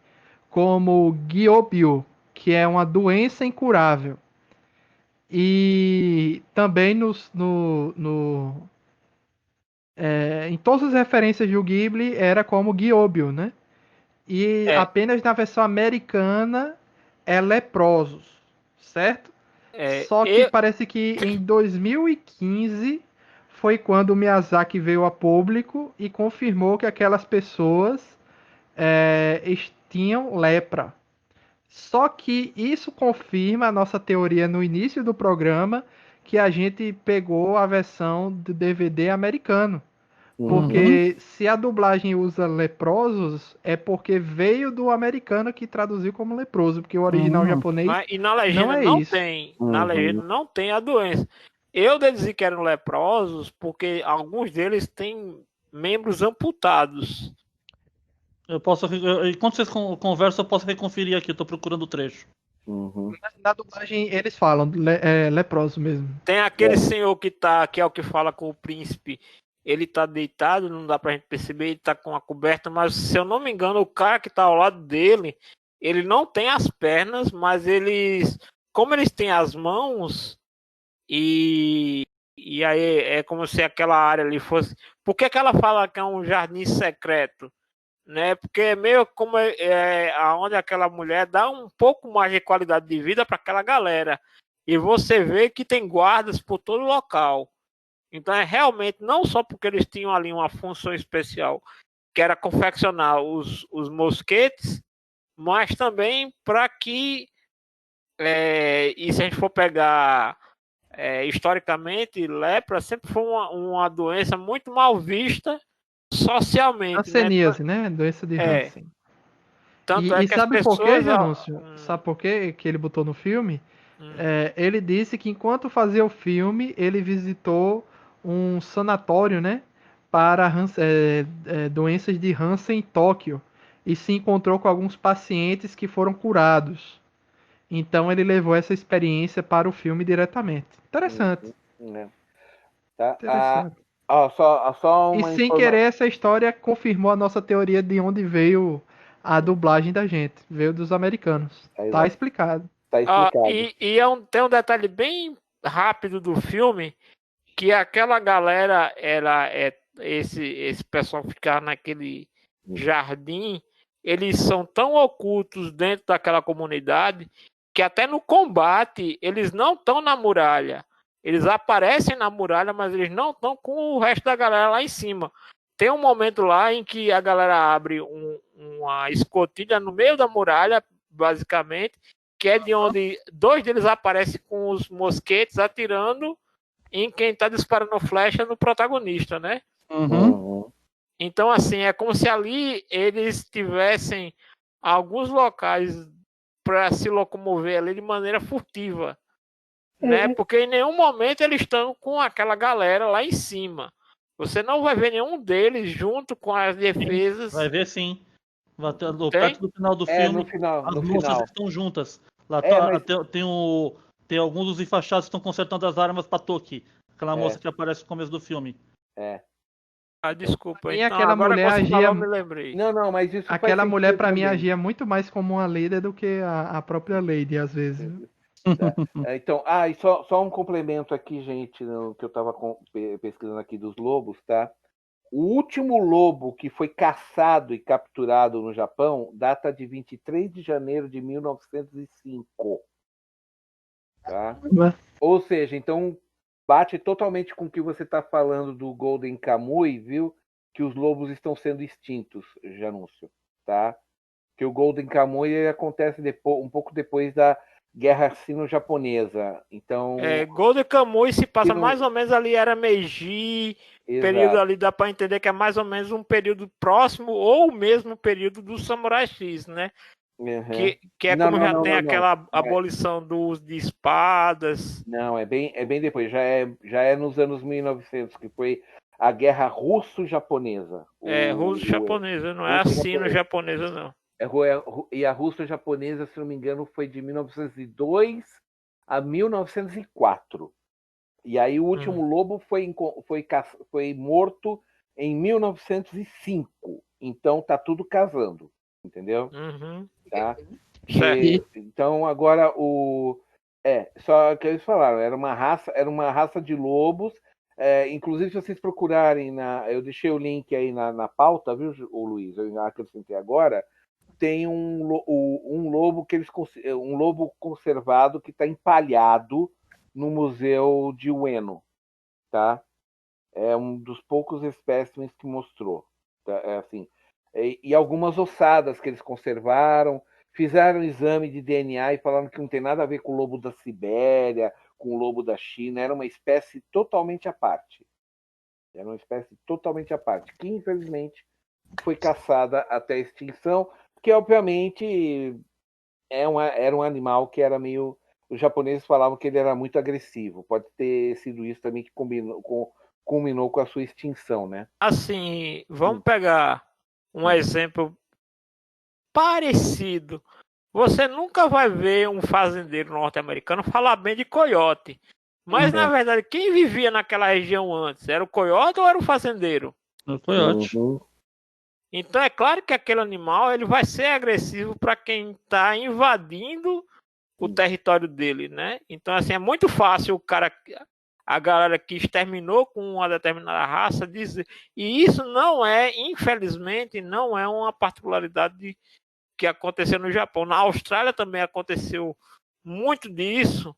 como Gyobyo, que é uma doença incurável. E também em todas as referências do Ghibli era como Gyobyo, né? E apenas na versão americana é leprosos, certo? Só que parece que em 2015 foi quando o Miyazaki veio a público e confirmou que aquelas pessoas tinham lepra. Só que isso confirma a nossa teoria no início do programa, que a gente pegou a versão do DVD americano. Porque se a dublagem usa leprosos, é porque veio do americano que traduziu como leproso, porque o original japonês e na legenda não é não isso. Tem. Na legenda não tem a doença. Eu deduzi que eram leprosos porque alguns deles têm membros amputados. Enquanto vocês conversam, eu posso reconferir aqui, eu tô procurando o trecho. Na dublagem eles falam leproso mesmo. Tem aquele senhor que é o que fala com o príncipe. Ele tá deitado, não dá pra gente perceber, ele tá com a coberta, mas se eu não me engano, o cara que tá ao lado dele, ele não tem as pernas, mas como eles têm as mãos, e aí é como se aquela área ali fosse... Por que ela fala que é um jardim secreto? Né? Porque é meio como onde aquela mulher dá um pouco mais de qualidade de vida para aquela galera. E você vê que tem guardas por todo o local. Então é realmente não só porque eles tinham ali uma função especial, que era confeccionar os mosquetes, mas também para que, e se a gente for pegar historicamente, lepra sempre foi uma doença muito mal vista socialmente. Hanseníase, né? Doença de Hansen. Tanto e sabe por quê, Janúncio? Sabe por quê que ele botou no filme? Ele disse que enquanto fazia o filme, ele visitou um sanatório, né, para doenças de Hansen em Tóquio e se encontrou com alguns pacientes que foram curados. Então ele levou essa experiência para o filme diretamente. Interessante. Tá. Interessante. Só e sem querer essa história confirmou a nossa teoria de onde veio a dublagem da gente. Veio dos americanos. Tá explicado. Tá explicado. Tem um detalhe bem rápido do filme, que aquela galera, esse pessoal ficar naquele jardim, eles são tão ocultos dentro daquela comunidade que até no combate eles não estão na muralha. Eles aparecem na muralha, mas eles não estão com o resto da galera lá em cima. Tem um momento lá em que a galera abre uma escotilha no meio da muralha, basicamente, que é de onde 2 deles aparecem com os mosquetes atirando em quem está disparando flecha no protagonista, né? Então, assim, é como se ali eles tivessem alguns locais para se locomover ali de maneira furtiva, né? Porque em nenhum momento eles estão com aquela galera lá em cima. Você não vai ver nenhum deles junto com as defesas. Vai ver sim. Perto do final do filme, as moças estão juntas. Lá tem alguns dos enfaixados que estão consertando as armas pra Toki. Aquela moça que aparece no começo do filme. Desculpa. E então, aquela agora mulher você agia. falou, me lembrei. Não, mas isso Aquela faz mulher, pra sentido mim, também. agia muito mais como uma líder do que a própria Lady, às vezes. Tá. Então, e só um complemento aqui, gente, no que eu estava pesquisando aqui dos lobos, tá? O último lobo que foi caçado e capturado no Japão data de 23 de janeiro de 1905. Tá? Ou seja, então bate totalmente com o que você está falando do Golden Kamuy, viu? Que os lobos estão sendo extintos, Janúncio, tá? Que o Golden Kamuy acontece um pouco depois da Guerra Sino-Japonesa. Então, Golden Kamuy se passa mais ou menos ali, era Meiji, período ali, dá para entender que é mais ou menos um período próximo ou o mesmo período do Samurai X, né? Que é como já tem aquela abolição de espadas. Não, é bem depois, já é nos anos 1900, que foi a Guerra Russo-Japonesa. Russo-japonesa, não é a sino-japonesa, não. E a russo-japonesa, se não me engano, foi de 1902 a 1904. E aí o último lobo foi morto em 1905. Então tá tudo casando, entendeu? Tá? Então agora só que eles falaram, era uma raça de lobos. Inclusive, se vocês procurarem eu deixei o link aí na pauta, viu, Luiz? Eu acrescentei agora. Tem um lobo um lobo conservado que está empalhado no museu de Ueno, tá? É um dos poucos espécimes que mostrou, tá? Assim, e algumas ossadas que eles conservaram, fizeram exame de DNA e falaram que não tem nada a ver com o lobo da Sibéria, com o lobo da China, era uma espécie totalmente à parte. Era uma espécie totalmente à parte, que infelizmente foi caçada até a extinção, que obviamente era um animal que era meio... Os japoneses falavam que ele era muito agressivo. Pode ter sido isso também que culminou com a sua extinção, né? Assim, vamos pegar um exemplo parecido. Você nunca vai ver um fazendeiro norte-americano falar bem de coiote. Mas, na verdade, quem vivia naquela região antes? Era o coiote ou era o fazendeiro? O coiote. Então é claro que aquele animal ele vai ser agressivo para quem está invadindo o território dele, né? Então assim é muito fácil a galera que exterminou com uma determinada raça dizer, e isso infelizmente não é uma particularidade que aconteceu no Japão. Na Austrália também aconteceu muito disso,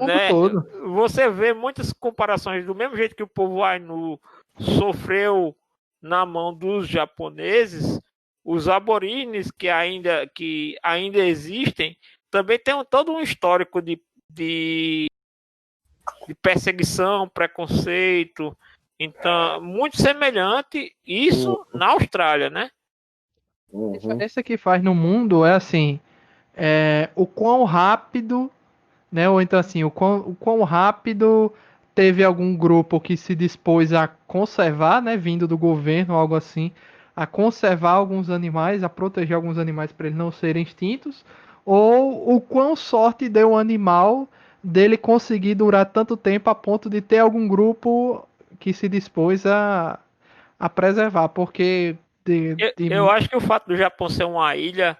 né? Todo. Você vê muitas comparações do mesmo jeito que o povo Ainu sofreu na mão dos japoneses, os aborígenes que ainda existem também tem todo um histórico de perseguição, preconceito. Então, muito semelhante isso na Austrália, né? A diferença que faz no mundo é assim, o quão rápido, né? Ou então assim, o quão rápido teve algum grupo que se dispôs a conservar, né, vindo do governo, algo assim, a conservar alguns animais, a proteger alguns animais para eles não serem extintos, ou o quão sorte deu o animal dele conseguir durar tanto tempo a ponto de ter algum grupo que se dispôs a preservar, porque eu acho que o fato do Japão ser uma ilha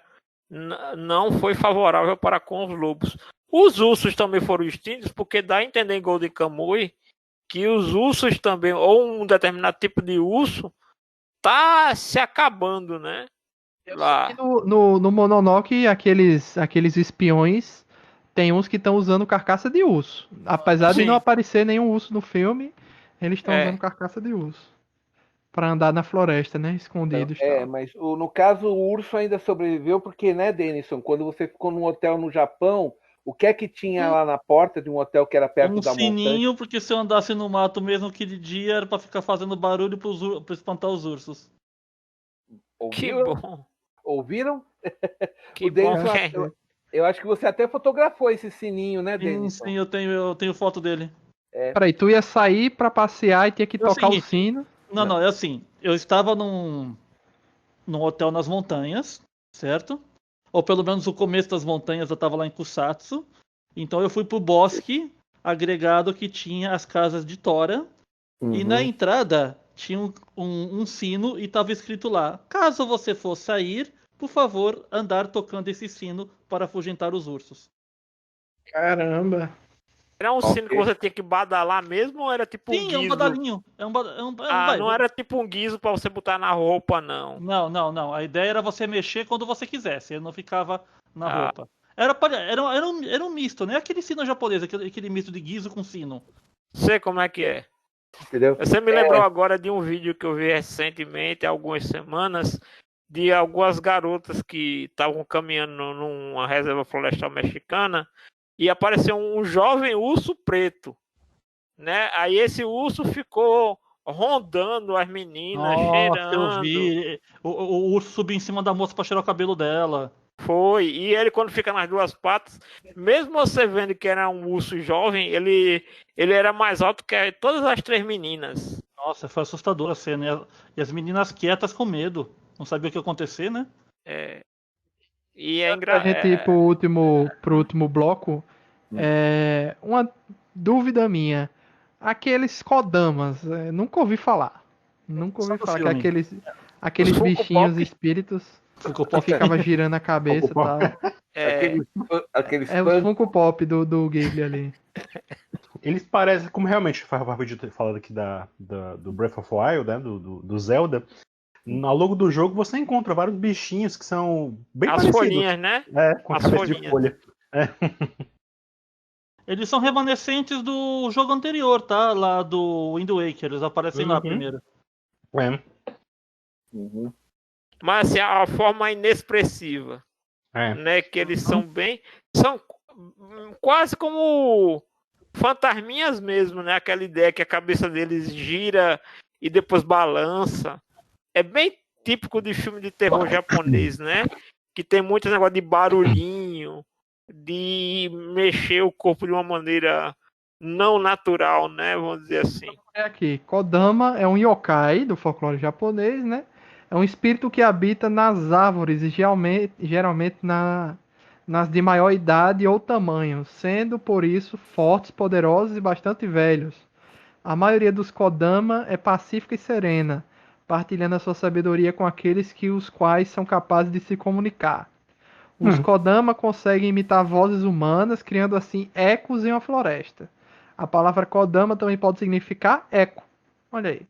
não foi favorável para com os lobos. Os ursos também foram extintos, porque dá a entender em Golden Kamuy que os ursos também, ou um determinado tipo de urso, tá se acabando, né? Lá. No Mononoke, aqueles espiões, tem uns que estão usando carcaça de urso. Apesar de Sim. não aparecer nenhum urso no filme, eles estão É. usando carcaça de urso. Pra andar na floresta, né? Escondidos e tal. Mas no caso o urso ainda sobreviveu porque, né, Denison, quando você ficou num hotel no Japão, o que é que tinha lá na porta de um hotel que era perto Um da montanha? sininho, porque se eu andasse no mato mesmo que de dia, era pra ficar fazendo barulho pra espantar os ursos. Que Ouviram? bom. Ouviram? Que O Denison, bom. eu acho que você até fotografou esse sininho, né, Denison? Sim, eu tenho foto dele. Peraí, tu ia sair pra passear e tinha que É o tocar o seguinte, sino. Não, é assim. Eu estava num hotel nas montanhas, certo? Ou pelo menos o começo das montanhas eu estava lá em Kusatsu. Então eu fui pro bosque agregado que tinha as casas de Tora. E na entrada tinha um sino e estava escrito lá: caso você for sair, por favor, andar tocando esse sino para afugentar os ursos. Caramba. Era um sino que você tinha que badalar mesmo ou era tipo um Sim, guizo? é um badalinho. Não era tipo um guizo pra você botar na roupa, não. Não. A ideia era você mexer quando você quisesse, ele não ficava na Ah. roupa. Era um misto, né? Aquele sino japonês, aquele misto de guizo com sino. Sei como é que é. Entendeu? Você me lembrou agora de um vídeo que eu vi recentemente, há algumas semanas, de algumas garotas que estavam caminhando numa reserva florestal mexicana e apareceu um jovem urso preto, né? Aí esse urso ficou rondando as meninas, Nossa, cheirando. eu vi. O urso subiu em cima da moça pra cheirar o cabelo dela. Foi, e ele quando fica nas duas patas, mesmo você vendo que era um urso jovem, ele era mais alto que todas as três meninas. Nossa, foi assustadora a cena. E as meninas quietas com medo. Não sabia o que ia acontecer, né? E é Pra engraçado. gente ir pro último bloco, uma dúvida minha. Aqueles Kodamas, nunca ouvi falar. Nunca ouvi Só no falar que filme. aqueles Os Funko bichinhos Pop. espíritos Ficou que ficava girando a cabeça e Funko tal. Aqueles É os Funko Pop do Ghibli ali. Eles parecem, como realmente foi falado aqui do Breath of the Wild, né, do Zelda, ao longo do jogo você encontra vários bichinhos que são bem As parecidos. folhinhas, né? Com a As cabeça folhinhas. de folha. Eles são remanescentes do jogo anterior, tá? Lá do Wind Waker. Eles aparecem lá primeiro. Mas assim, a forma inexpressiva, né? Que eles são quase como fantasminhas mesmo, né? Aquela ideia que a cabeça deles gira e depois balança. É bem típico de filme de terror japonês, né? Que tem muito negócio de barulhinho, de mexer o corpo de uma maneira não natural, né? Vamos dizer assim. É aqui, Kodama é um yokai do folclore japonês, né? É um espírito que habita nas árvores e geralmente nas de maior idade ou tamanho, sendo por isso fortes, poderosos e bastante velhos. A maioria dos Kodama é pacífica e serena, partilhando a sua sabedoria com aqueles que os quais são capazes de se comunicar. Os Kodama conseguem imitar vozes humanas, criando assim ecos em uma floresta. A palavra Kodama também pode significar eco. Olha aí.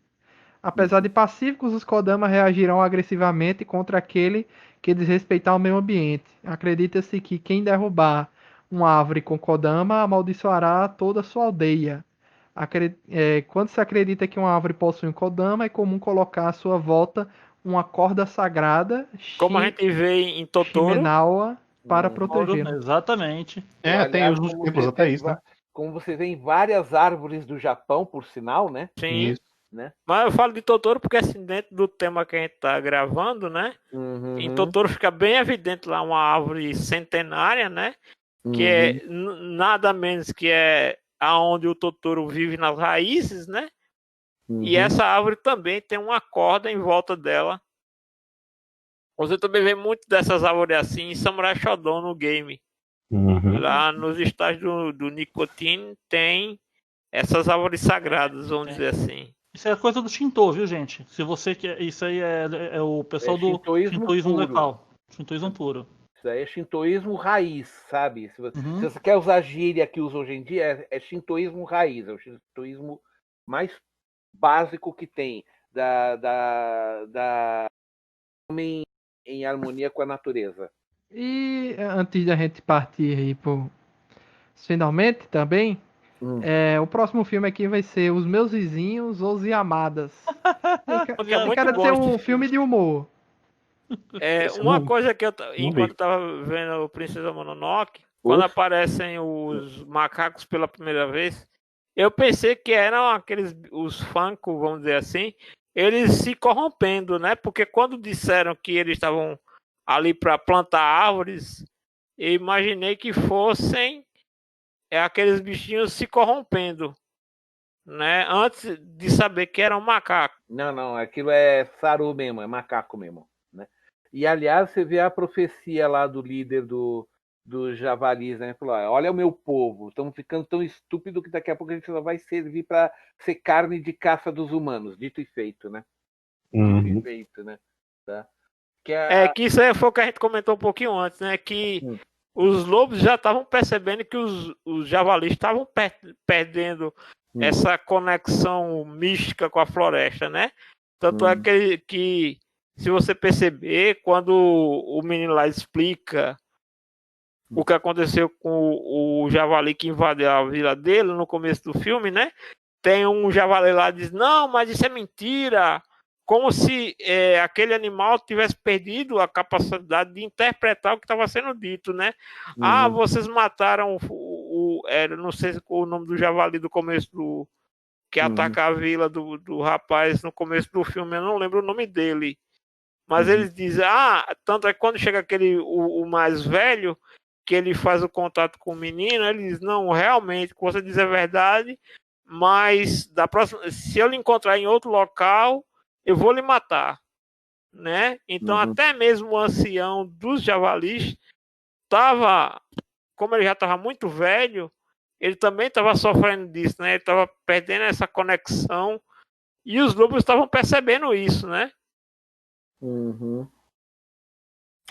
Apesar de pacíficos, os Kodama reagirão agressivamente contra aquele que desrespeitar o meio ambiente. Acredita-se que quem derrubar uma árvore com Kodama amaldiçoará toda a sua aldeia. Quando se acredita que uma árvore possui um Kodama, é comum colocar à sua volta uma corda sagrada, Como a gente vê em Totoro. Shimenawa, para protegê-la. Exatamente. Tem os templos até isso, né? Como você vê em várias árvores do Japão, por sinal, né? Sim. Isso. Né? Mas eu falo de Totoro porque assim, dentro do tema que a gente tá gravando, né? Em Totoro fica bem evidente lá uma árvore centenária, né? Que é nada menos que é aonde o Totoro vive nas raízes, né? E essa árvore também tem uma corda em volta dela. Você também vê muito dessas árvores assim em Samurai Shodown no game. Lá nos estágios do Nicotine tem essas árvores sagradas, vamos dizer assim. Isso é coisa do Shinto, viu, gente? Se você quer. Isso aí é o pessoal do shintoísmo Shintoísmo puro. local. Shintoísmo puro. Isso aí é shintoísmo raiz, sabe? Se Uhum. você quer usar a gíria que usa hoje em dia, é shintoísmo raiz, é o shintoísmo mais básico que tem da homem em harmonia com a natureza. E antes da gente partir aí pro finalmente também, o próximo filme aqui vai ser Os Meus Vizinhos, Os Yamadas. Eu muito quero bom ser esse um filme de humor. Esse eu Uma não- coisa que não enquanto vi. eu tava vendo o Princesa Mononoke, quando aparecem os macacos pela primeira vez, eu pensei que eram os Funko, vamos dizer assim, eles se corrompendo, né? Porque quando disseram que eles estavam ali para plantar árvores, eu imaginei que fossem aqueles bichinhos se corrompendo, né? Antes de saber que eram macacos. Não, aquilo é saru mesmo, é macaco mesmo, né? E aliás, você vê a profecia lá do líder do javalis, né? Falou: olha o meu povo, estamos ficando tão estúpido que daqui a pouco a gente só vai servir para ser carne de caça dos humanos, dito e feito, né? Dito e feito, né? Tá? Que isso aí foi o que a gente comentou um pouquinho antes, né? Que os lobos já estavam percebendo que os javalis estavam perdendo essa conexão mística com a floresta, né? Tanto é que, se você perceber, quando o menino lá explica o que aconteceu com o javali que invadiu a vila dele no começo do filme, né? Tem um javali lá que diz, não, mas isso é mentira. Como se aquele animal tivesse perdido a capacidade de interpretar o que estava sendo dito, né? Ah, vocês mataram não sei o nome do javali do começo que ataca a vila do rapaz no começo do filme, eu não lembro o nome dele. Mas eles dizem, tanto é que quando chega o mais velho, que ele faz o contato com o menino, ele diz, não, realmente, o que você diz é verdade, mas da próxima, se eu lhe encontrar em outro local, eu vou lhe matar, né? Então até mesmo o ancião dos javalis estava, como ele já estava muito velho, ele também estava sofrendo disso, né? Ele estava perdendo essa conexão e os lobos estavam percebendo isso, né?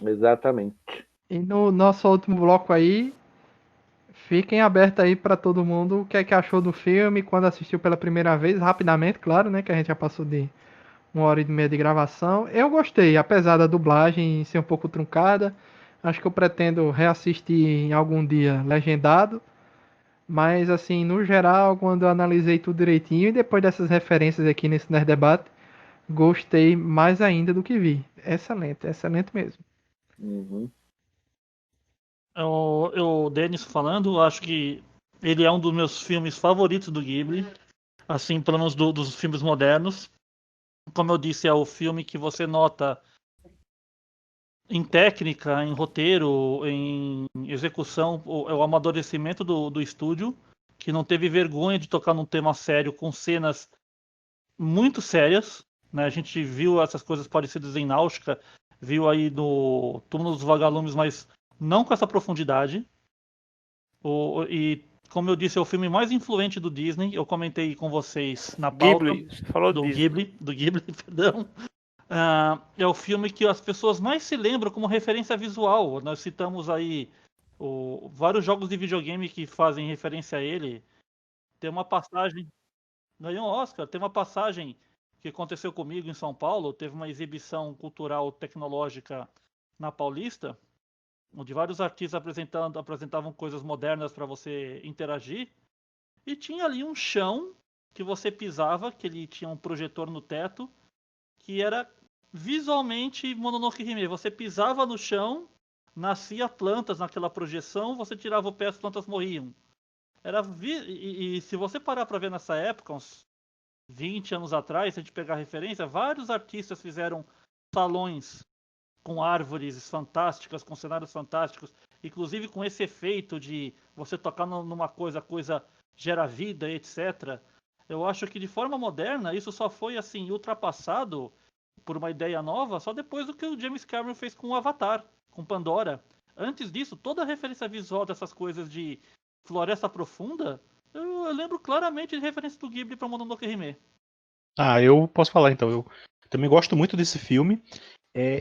Exatamente. E no nosso último bloco aí, fiquem abertos aí para todo mundo o que é que achou do filme, quando assistiu pela primeira vez, rapidamente, claro, né? Que a gente já passou de 1 hora e meia de gravação. Eu gostei, apesar da dublagem ser um pouco truncada. Acho que eu pretendo reassistir em algum dia legendado. Mas, assim, no geral, quando eu analisei tudo direitinho e depois dessas referências aqui nesse Nerd Debate, gostei mais ainda do que vi. Excelente, excelente mesmo. O Denis falando, acho que ele é um dos meus filmes favoritos do Ghibli. Assim, pelo menos dos filmes modernos. Como eu disse, é o filme que você nota em técnica, em roteiro, em execução, é o amadurecimento do estúdio, que não teve vergonha de tocar num tema sério com cenas muito sérias, né? A gente viu essas coisas parecidas em Náusica, viu aí no Túmulo dos Vagalumes, mas não com essa profundidade. E como eu disse, é o filme mais influente do Disney. Eu comentei com vocês na pauta Ghibli, você falou do Disney. Ghibli, perdão. É o filme que as pessoas mais se lembram como referência visual. Nós citamos aí vários jogos de videogame que fazem referência a ele. Tem uma passagem, ganhou um Oscar, tem uma passagem que aconteceu comigo em São Paulo. Teve uma exibição cultural tecnológica na Paulista, onde vários artistas apresentavam coisas modernas para você interagir. E tinha ali um chão que você pisava, que ele tinha um projetor no teto, que era visualmente Mononoke Hime. Você pisava no chão, nascia plantas naquela projeção, você tirava o pé, as plantas morriam. E se você parar para ver nessa época, uns 20 anos atrás, se a gente pegar referência, vários artistas fizeram salões com árvores fantásticas, com cenários fantásticos, inclusive com esse efeito de você tocar numa coisa, a coisa gera vida, etc. Eu acho que de forma moderna isso só foi assim ultrapassado por uma ideia nova só depois do que o James Cameron fez com o Avatar, com Pandora. Antes disso, toda a referência visual dessas coisas de floresta profunda, eu lembro claramente de referência do Ghibli para Mononoke Hime. Eu posso falar então. Eu também gosto muito desse filme.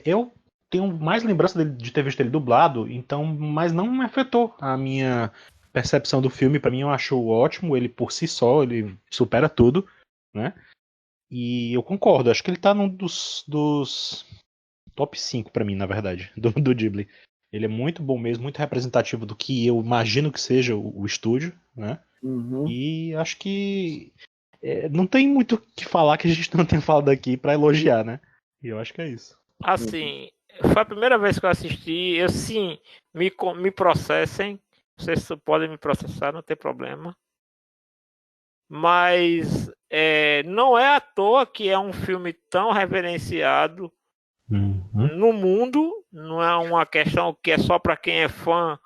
Eu tenho mais lembrança de ter visto ele dublado, então, mas não me afetou a minha percepção do filme. Pra mim, eu acho ótimo, ele por si só, ele supera tudo, né? E eu concordo, acho que ele tá num dos top 5 pra mim, na verdade, do Ghibli. Ele é muito bom mesmo, muito representativo do que eu imagino que seja o estúdio, né? Uhum. E acho que não tem muito o que falar que a gente não tenha falado aqui pra elogiar, né? E eu acho que é isso. Assim, foi a primeira vez que eu assisti. Eu sim, me processem. Vocês podem me processar, não tem problema. Mas não é à toa que é um filme tão reverenciado no mundo. Não é uma questão que é só para quem é fã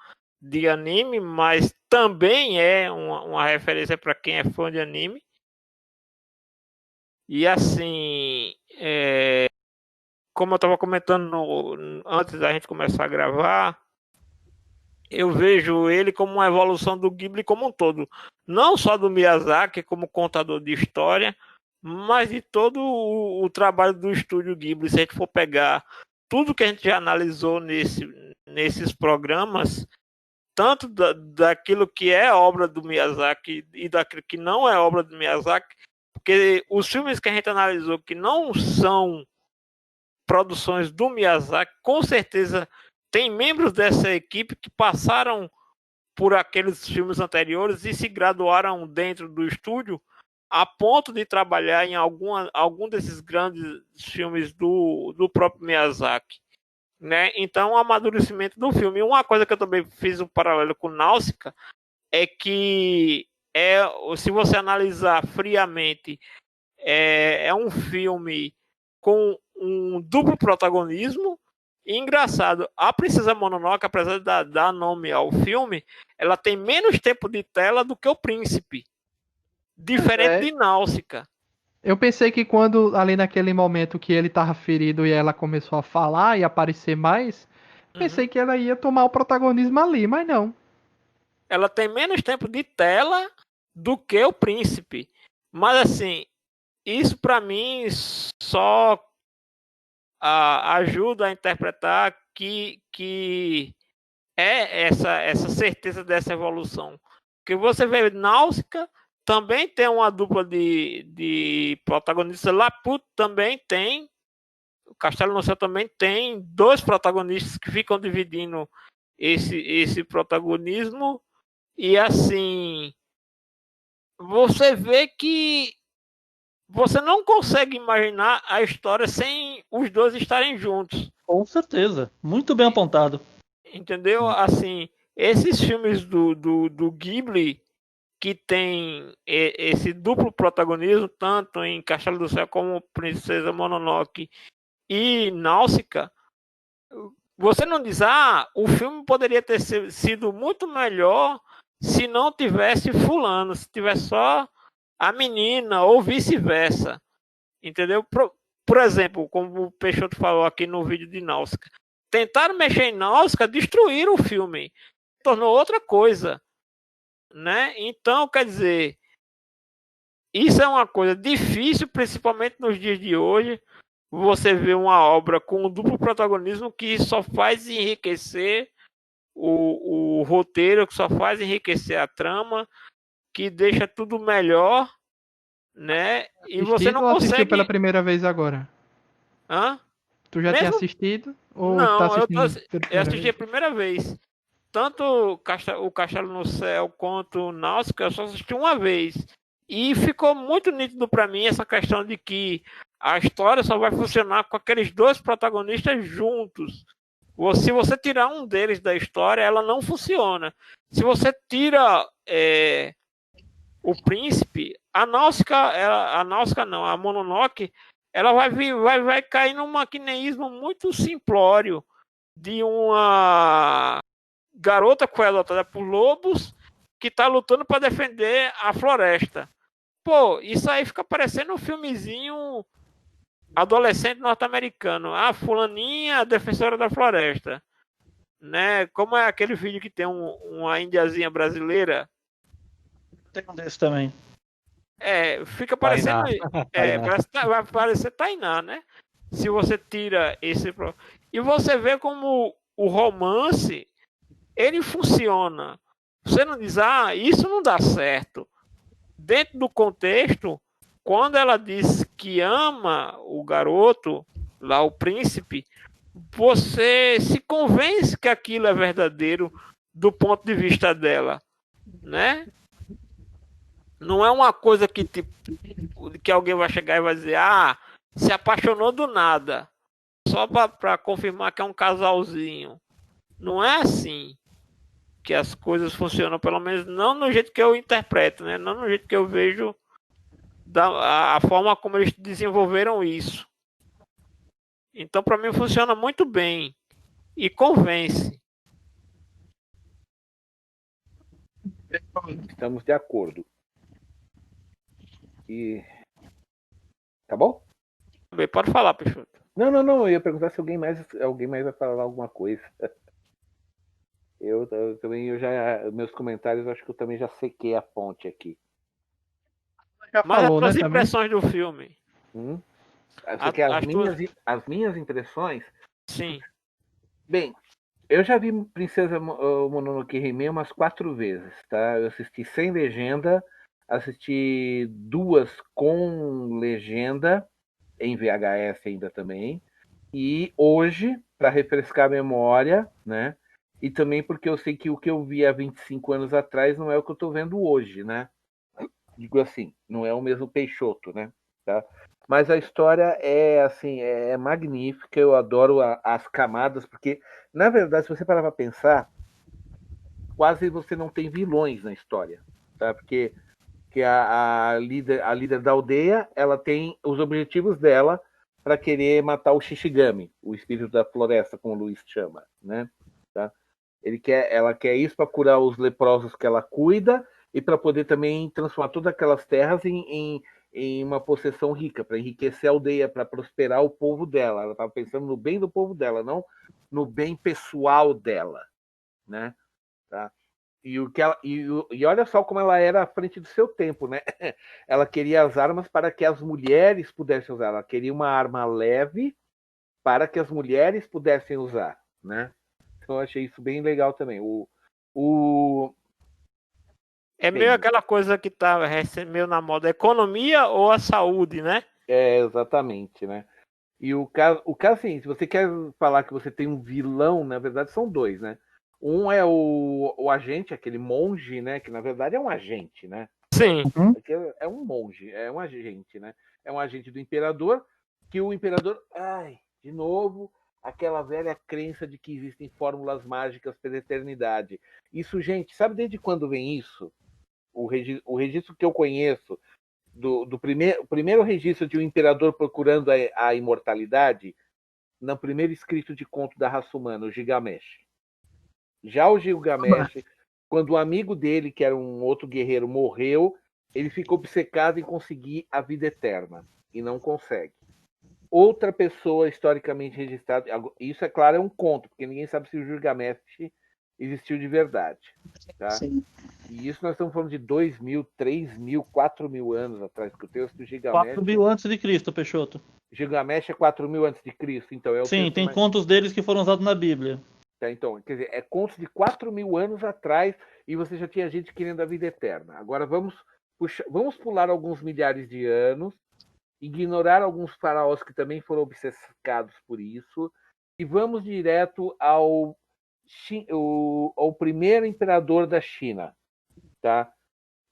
de anime, mas também é uma referência para quem é fã de anime. E assim, como eu estava comentando antes da gente começar a gravar, eu vejo ele como uma evolução do Ghibli como um todo. Não só do Miyazaki como contador de história, mas de todo o trabalho do estúdio Ghibli. Se a gente for pegar tudo que a gente já analisou nesses programas, tanto daquilo que é obra do Miyazaki e daquilo que não é obra do Miyazaki, porque os filmes que a gente analisou que não são produções do Miyazaki, com certeza tem membros dessa equipe que passaram por aqueles filmes anteriores e se graduaram dentro do estúdio a ponto de trabalhar em algum desses grandes filmes do próprio Miyazaki, né? Então, o amadurecimento do filme. E uma coisa que eu também fiz um paralelo com Náusica é que se você analisar friamente, é um filme com um duplo protagonismo. E engraçado, a Princesa Mononoke, apesar de dar nome ao filme, ela tem menos tempo de tela do que o Príncipe. Diferente de Náusica. Eu pensei que quando, ali naquele momento que ele tava ferido e ela começou a falar e aparecer mais, pensei que ela ia tomar o protagonismo ali, mas não. Ela tem menos tempo de tela do que o Príncipe. Mas assim, isso pra mim só ajuda a interpretar que é essa certeza dessa evolução. Porque você vê Náusica, também tem uma dupla de protagonistas. Laputa também tem. O Castelo no Céu também tem 2 protagonistas que ficam dividindo esse protagonismo. E assim, você vê que você não consegue imaginar a história sem os dois estarem juntos. Com certeza. Muito bem apontado. Entendeu? Assim, esses filmes do Ghibli que tem esse duplo protagonismo, tanto em Castelo do Céu como Princesa Mononoke e Náusica, você não diz, o filme poderia ter sido muito melhor se não tivesse fulano, se tivesse só a menina, ou vice-versa. Entendeu? Por exemplo, como o Peixoto falou aqui no vídeo de Náusica, tentaram mexer em Náusica, destruíram o filme, tornou outra coisa, né? Então, quer dizer, isso é uma coisa difícil, principalmente nos dias de hoje, você vê uma obra com um duplo protagonismo que só faz enriquecer o roteiro, que só faz enriquecer a trama, que deixa tudo melhor, né? E você não ou assistiu consegue... pela primeira vez agora? Hã? Tu já tinha assistido? Ou não, tá assistindo eu assisti a primeira vez. Tanto o Castelo no Céu quanto o Náusica, eu só assisti uma vez. E ficou muito nítido para mim essa questão de que a história só vai funcionar com aqueles 2 protagonistas juntos. Se você tirar um deles da história, ela não funciona. Se você tira o Príncipe, a Náusica não, a Mononoke, ela vai cair num maquineísmo muito simplório de uma garota que foi adotada por lobos que está lutando para defender a floresta. Pô, isso aí fica parecendo um filmezinho adolescente norte-americano. A fulaninha, a defensora da floresta. Né? Como é aquele vídeo que tem uma indiazinha brasileira? Tem um desse também. Fica parecendo... vai parecer Tainá, né? Se você tira esse... E você vê como o romance, ele funciona. Você não diz, isso não dá certo. Dentro do contexto, quando ela diz que ama o garoto, lá o príncipe, você se convence que aquilo é verdadeiro do ponto de vista dela, né? Não é uma coisa que, tipo, que alguém vai chegar e vai dizer, se apaixonou do nada, só para confirmar que é um casalzinho. Não é assim que as coisas funcionam, pelo menos não no jeito que eu interpreto, né? Não no jeito que eu vejo a forma como eles desenvolveram isso. Então, para mim, funciona muito bem e convence. Estamos de acordo. E tá bom? Pode falar, Peixoto. Não. Eu ia perguntar se alguém mais vai falar alguma coisa. Eu também, meus comentários, acho que eu também já sequei a ponte aqui. Já Mas falou, as tuas né, impressões do filme? Você quer as minhas impressões? Sim. Bem, eu já vi Princesa Mononoke Hime umas 4 vezes, tá? Eu assisti sem legenda, assisti 2 com legenda, em VHS ainda também. E hoje, para refrescar a memória, né? E também porque eu sei que o que eu vi há 25 anos atrás não é o que eu estou vendo hoje, né? Digo assim, não é o mesmo Peixoto, né? Tá? Mas a história é assim, é magnífica, eu adoro as camadas, porque, na verdade, se você parar para pensar, quase você não tem vilões na história, tá? Porque a líder da aldeia, ela tem os objetivos dela para querer matar o Shishigami, o espírito da floresta, como o Luiz chama, né? Tá? Ela quer isso para curar os leprosos que ela cuida e para poder também transformar todas aquelas terras em uma possessão rica, para enriquecer a aldeia, para prosperar o povo dela. Ela estava pensando no bem do povo dela, não no bem pessoal dela, né? Tá? E olha só como ela era à frente do seu tempo, né? Ela queria as armas para que as mulheres pudessem usar. Ela queria uma arma leve para que as mulheres pudessem usar, né? Então eu achei isso bem legal também. É meio aquela coisa que tá meio na moda, economia ou a saúde, né? Exatamente, né? E o caso assim, se você quer falar que você tem um vilão, na verdade são 2, né? Um é o agente, aquele monge, né? Que na verdade é um agente, né? Sim. É um monge, é um agente, né? É um agente do imperador, que o imperador. De novo, aquela velha crença de que existem fórmulas mágicas pela eternidade. Isso, gente, sabe desde quando vem isso? O registro que eu conheço do primeiro registro de um imperador procurando a imortalidade, no primeiro escrito de conto da raça humana, o Gilgamesh. Já o Gilgamesh, quando o amigo dele, que era um outro guerreiro, morreu, ele fica obcecado em conseguir a vida eterna e não consegue. Outra pessoa historicamente registrada, isso é claro, é um conto, porque ninguém sabe se o Gilgamesh existiu de verdade. Tá? Sim. E isso nós estamos falando de 2.000, 3.000, 4.000 anos atrás, porque o texto do Gilgamesh... 4.000 antes de Cristo, Peixoto. Gilgamesh é 4.000 antes de Cristo, então é o Sim, texto tem mais... contos deles que foram usados na Bíblia. Tá, então, quer dizer, é contos de 4.000 anos atrás e você já tinha gente querendo a vida eterna. Agora vamos pular alguns milhares de anos, ignorar alguns faraós que também foram obcecados por isso e vamos direto ao primeiro imperador da China, tá?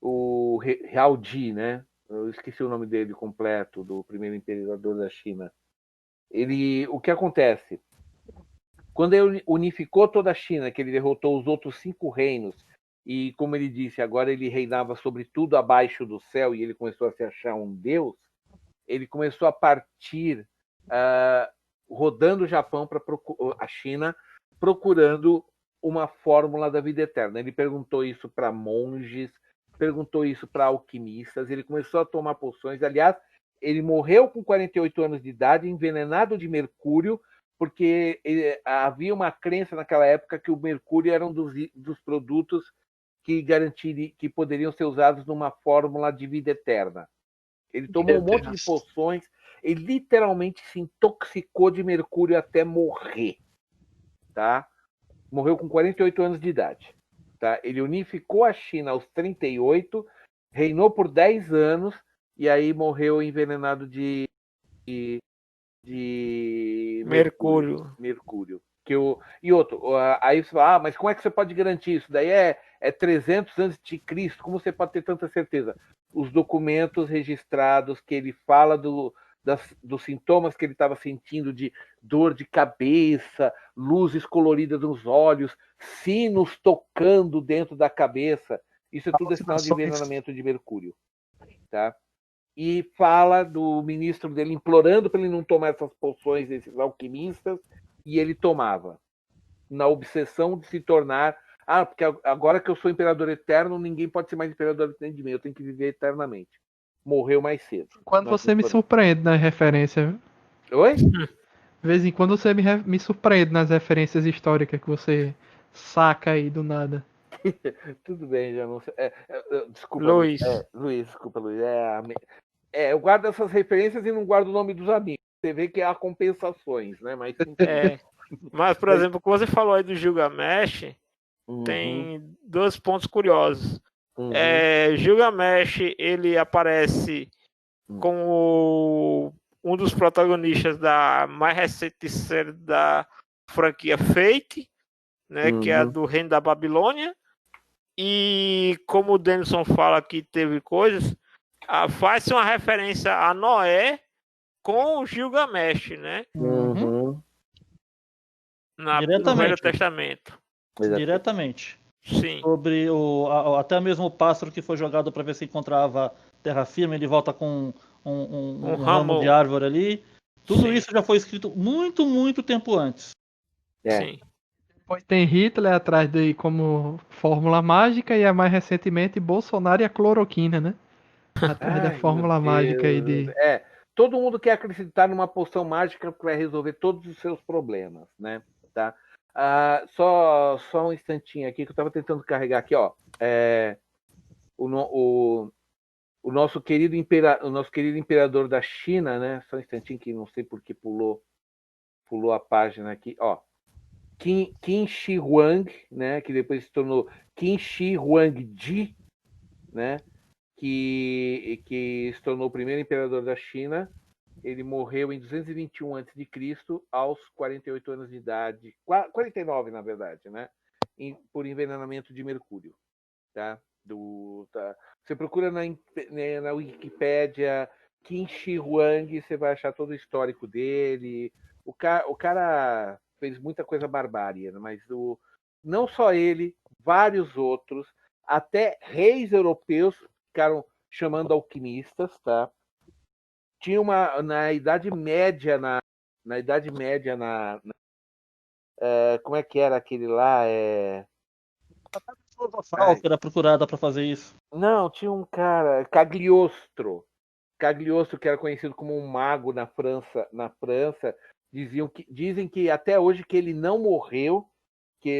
O Haoji, né? Eu esqueci o nome dele completo, do primeiro imperador da China. O que acontece? Quando ele unificou toda a China, que ele derrotou os outros 5 reinos, e como ele disse, agora ele reinava sobre tudo abaixo do céu, e ele começou a se achar um deus, ele começou a partir, rodando o Japão para a China, procurando uma fórmula da vida eterna. Ele perguntou isso para monges, perguntou isso para alquimistas, ele começou a tomar poções. Aliás, ele morreu com 48 anos de idade, envenenado de mercúrio, porque havia uma crença naquela época que o mercúrio era um dos produtos que poderiam ser usados numa fórmula de vida eterna. Ele tomou um monte de poções, Ele literalmente se intoxicou de mercúrio até morrer, tá? Morreu com 48 anos de idade, tá? Ele unificou a China aos 38, reinou por 10 anos e aí morreu envenenado de Mercúrio. E outro, aí você fala, mas como é que você pode garantir isso? Daí é 300 antes de Cristo, como você pode ter tanta certeza? Os documentos registrados que ele fala dos sintomas que ele estava sentindo de dor de cabeça, luzes coloridas nos olhos, sinos tocando dentro da cabeça, isso é tudo sinal de envenenamento de mercúrio, tá? E fala do ministro dele implorando para ele não tomar essas poções desses alquimistas, e ele tomava, na obsessão de se tornar, porque agora que eu sou imperador eterno, ninguém pode ser mais imperador eterno de mim, eu tenho que viver eternamente. Morreu mais cedo. Quando você me surpreende nas referências. Oi? De vez em quando você me surpreende nas referências históricas que você saca aí do nada. Tudo bem, já não sei. Desculpa, Luiz. Luiz, desculpa, Luiz. Eu guardo essas referências e não guardo o nome dos amigos. Você vê que há compensações, né? Mas, por exemplo, quando você falou aí do Gilgamesh, tem 2 pontos curiosos. Gilgamesh, ele aparece como um dos protagonistas da mais recente série da franquia Fate, né, que é a do Reino da Babilônia. E como o Denison fala que teve coisas, faz-se uma referência a Noé com o Gilgamesh, né? No Velho Testamento. Diretamente. Sim. Sobre até mesmo o pássaro que foi jogado para ver se encontrava terra firme, ele volta com um ramo de árvore ali. Tudo isso já foi escrito muito, muito tempo antes. Sim. Depois tem Hitler atrás de como fórmula mágica e mais recentemente Bolsonaro e a cloroquina, né? Atrás da fórmula mágica aí de... Todo mundo quer acreditar numa poção mágica que vai resolver todos os seus problemas, né? Tá? Só um instantinho aqui que eu estava tentando carregar aqui, ó. O nosso querido imperador da China, né? Só um instantinho que não sei por que pulou a página aqui, ó. Qin Shi Huang, né? Que depois se tornou Qin Shi Huangdi, né? Que se tornou o primeiro imperador da China. Ele morreu em 221 a.C., aos 48 anos de idade, 49 na verdade, né? Por envenenamento de mercúrio, tá? Você procura na Wikipédia Qin Shi Huang, você vai achar todo o histórico dele. O cara fez muita coisa barbária, mas não só ele, vários outros, até reis europeus ficaram chamando alquimistas, tá? Tinha na Idade Média, como é que era aquele lá? Que era procurada para fazer isso. Não, tinha um cara, Cagliostro, que era conhecido como um mago na França. Dizem que até hoje que ele não morreu,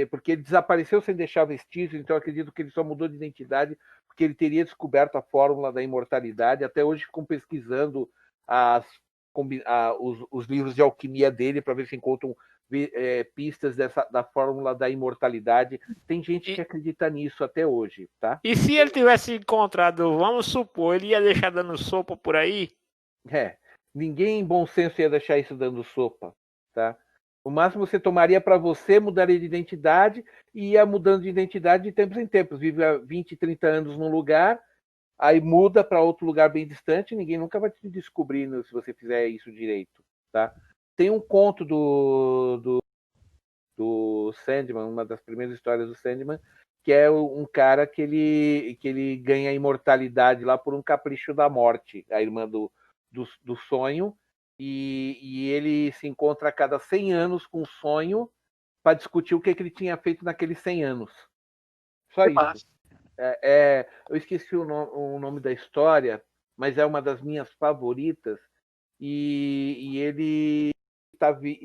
porque ele desapareceu sem deixar vestígios, então eu acredito que ele só mudou de identidade porque ele teria descoberto a fórmula da imortalidade. Até hoje ficam pesquisando os livros de alquimia dele para ver se encontram pistas da fórmula da imortalidade. Tem gente que acredita nisso até hoje, tá? E se ele tivesse encontrado, vamos supor, ele ia deixar dando sopa por aí? Ninguém em bom senso ia deixar isso dando sopa, tá? O máximo você tomaria para você, mudaria de identidade e ia mudando de identidade de tempos em tempos. Vive há 20, 30 anos num lugar, aí muda para outro lugar bem distante, ninguém nunca vai te descobrir se você fizer isso direito, tá? Tem um conto do Sandman, uma das primeiras histórias do Sandman, que é um cara que ele ganha a imortalidade lá por um capricho da morte, a irmã do sonho, e ele se encontra a cada 100 anos com o sonho para discutir o que ele tinha feito naqueles 100 anos. Só isso. Eu esqueci o nome da história, mas é uma das minhas favoritas, e ele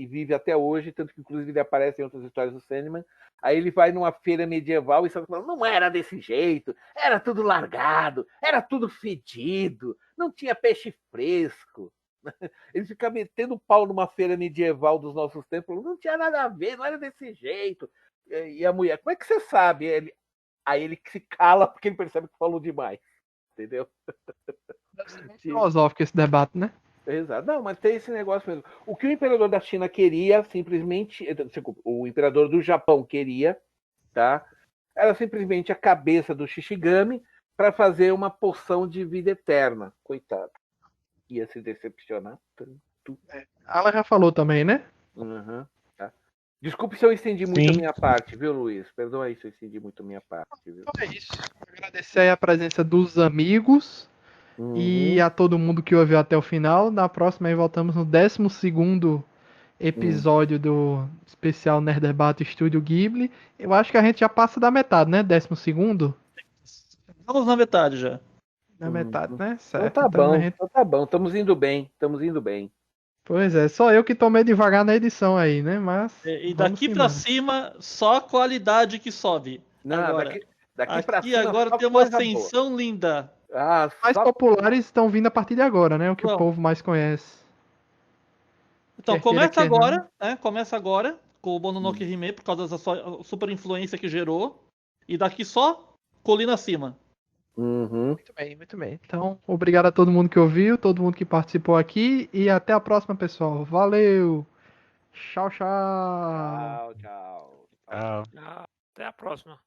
vive até hoje, tanto que inclusive ele aparece em outras histórias do Sandman. Aí ele vai numa feira medieval e está falando, não era desse jeito, era tudo largado, era tudo fedido, não tinha peixe fresco. Ele fica metendo pau numa feira medieval dos nossos tempos. Não tinha nada a ver, não era desse jeito. E a mulher, como é que você sabe? Aí ele se cala porque ele percebe que falou demais. Entendeu? Filosófico esse debate, né? Exato. Não, mas tem esse negócio mesmo. O que o imperador da China queria, simplesmente. Desculpa, o imperador do Japão queria, tá? Era simplesmente a cabeça do Shishigami para fazer uma poção de vida eterna. Coitado. Ia se decepcionar tanto. Ela já falou também, né? Uhum, tá. Desculpe se eu estendi muito a Sim. minha parte, viu, Luiz? Perdoa aí se eu estendi muito a minha parte, viu? Então é isso. Agradecer aí a presença dos amigos e a todo mundo que ouviu até o final. Na próxima aí voltamos no 12º episódio do especial Nerd Debate Estúdio Ghibli. Eu acho que a gente já passa da metade, né? 12º? Vamos na metade já. Na metade, né? Então Certo. tá Então, bom, a gente... então tá bom. Estamos indo bem, estamos indo bem. Pois é, só eu que tô meio devagar na edição aí, né? Mas. E vamos daqui pra embora. cima, só a qualidade que sobe. Não, Agora, daqui pra aqui cima agora só tem uma coisa boa. ascensão linda. Ah, Mais só populares estão vindo a partir de agora, né? O que o Bom. povo mais conhece. Então, Quer queira, começa quer não. agora, né? Começa agora com o Mononoke Hime por causa da sua super influência que gerou. E daqui só colina acima. Uhum. Muito bem, muito bem. Então, obrigado a todo mundo que ouviu, todo mundo que participou aqui e até a próxima, pessoal. Valeu! Tchau, tchau! Tchau, tchau. Tchau. Até a próxima.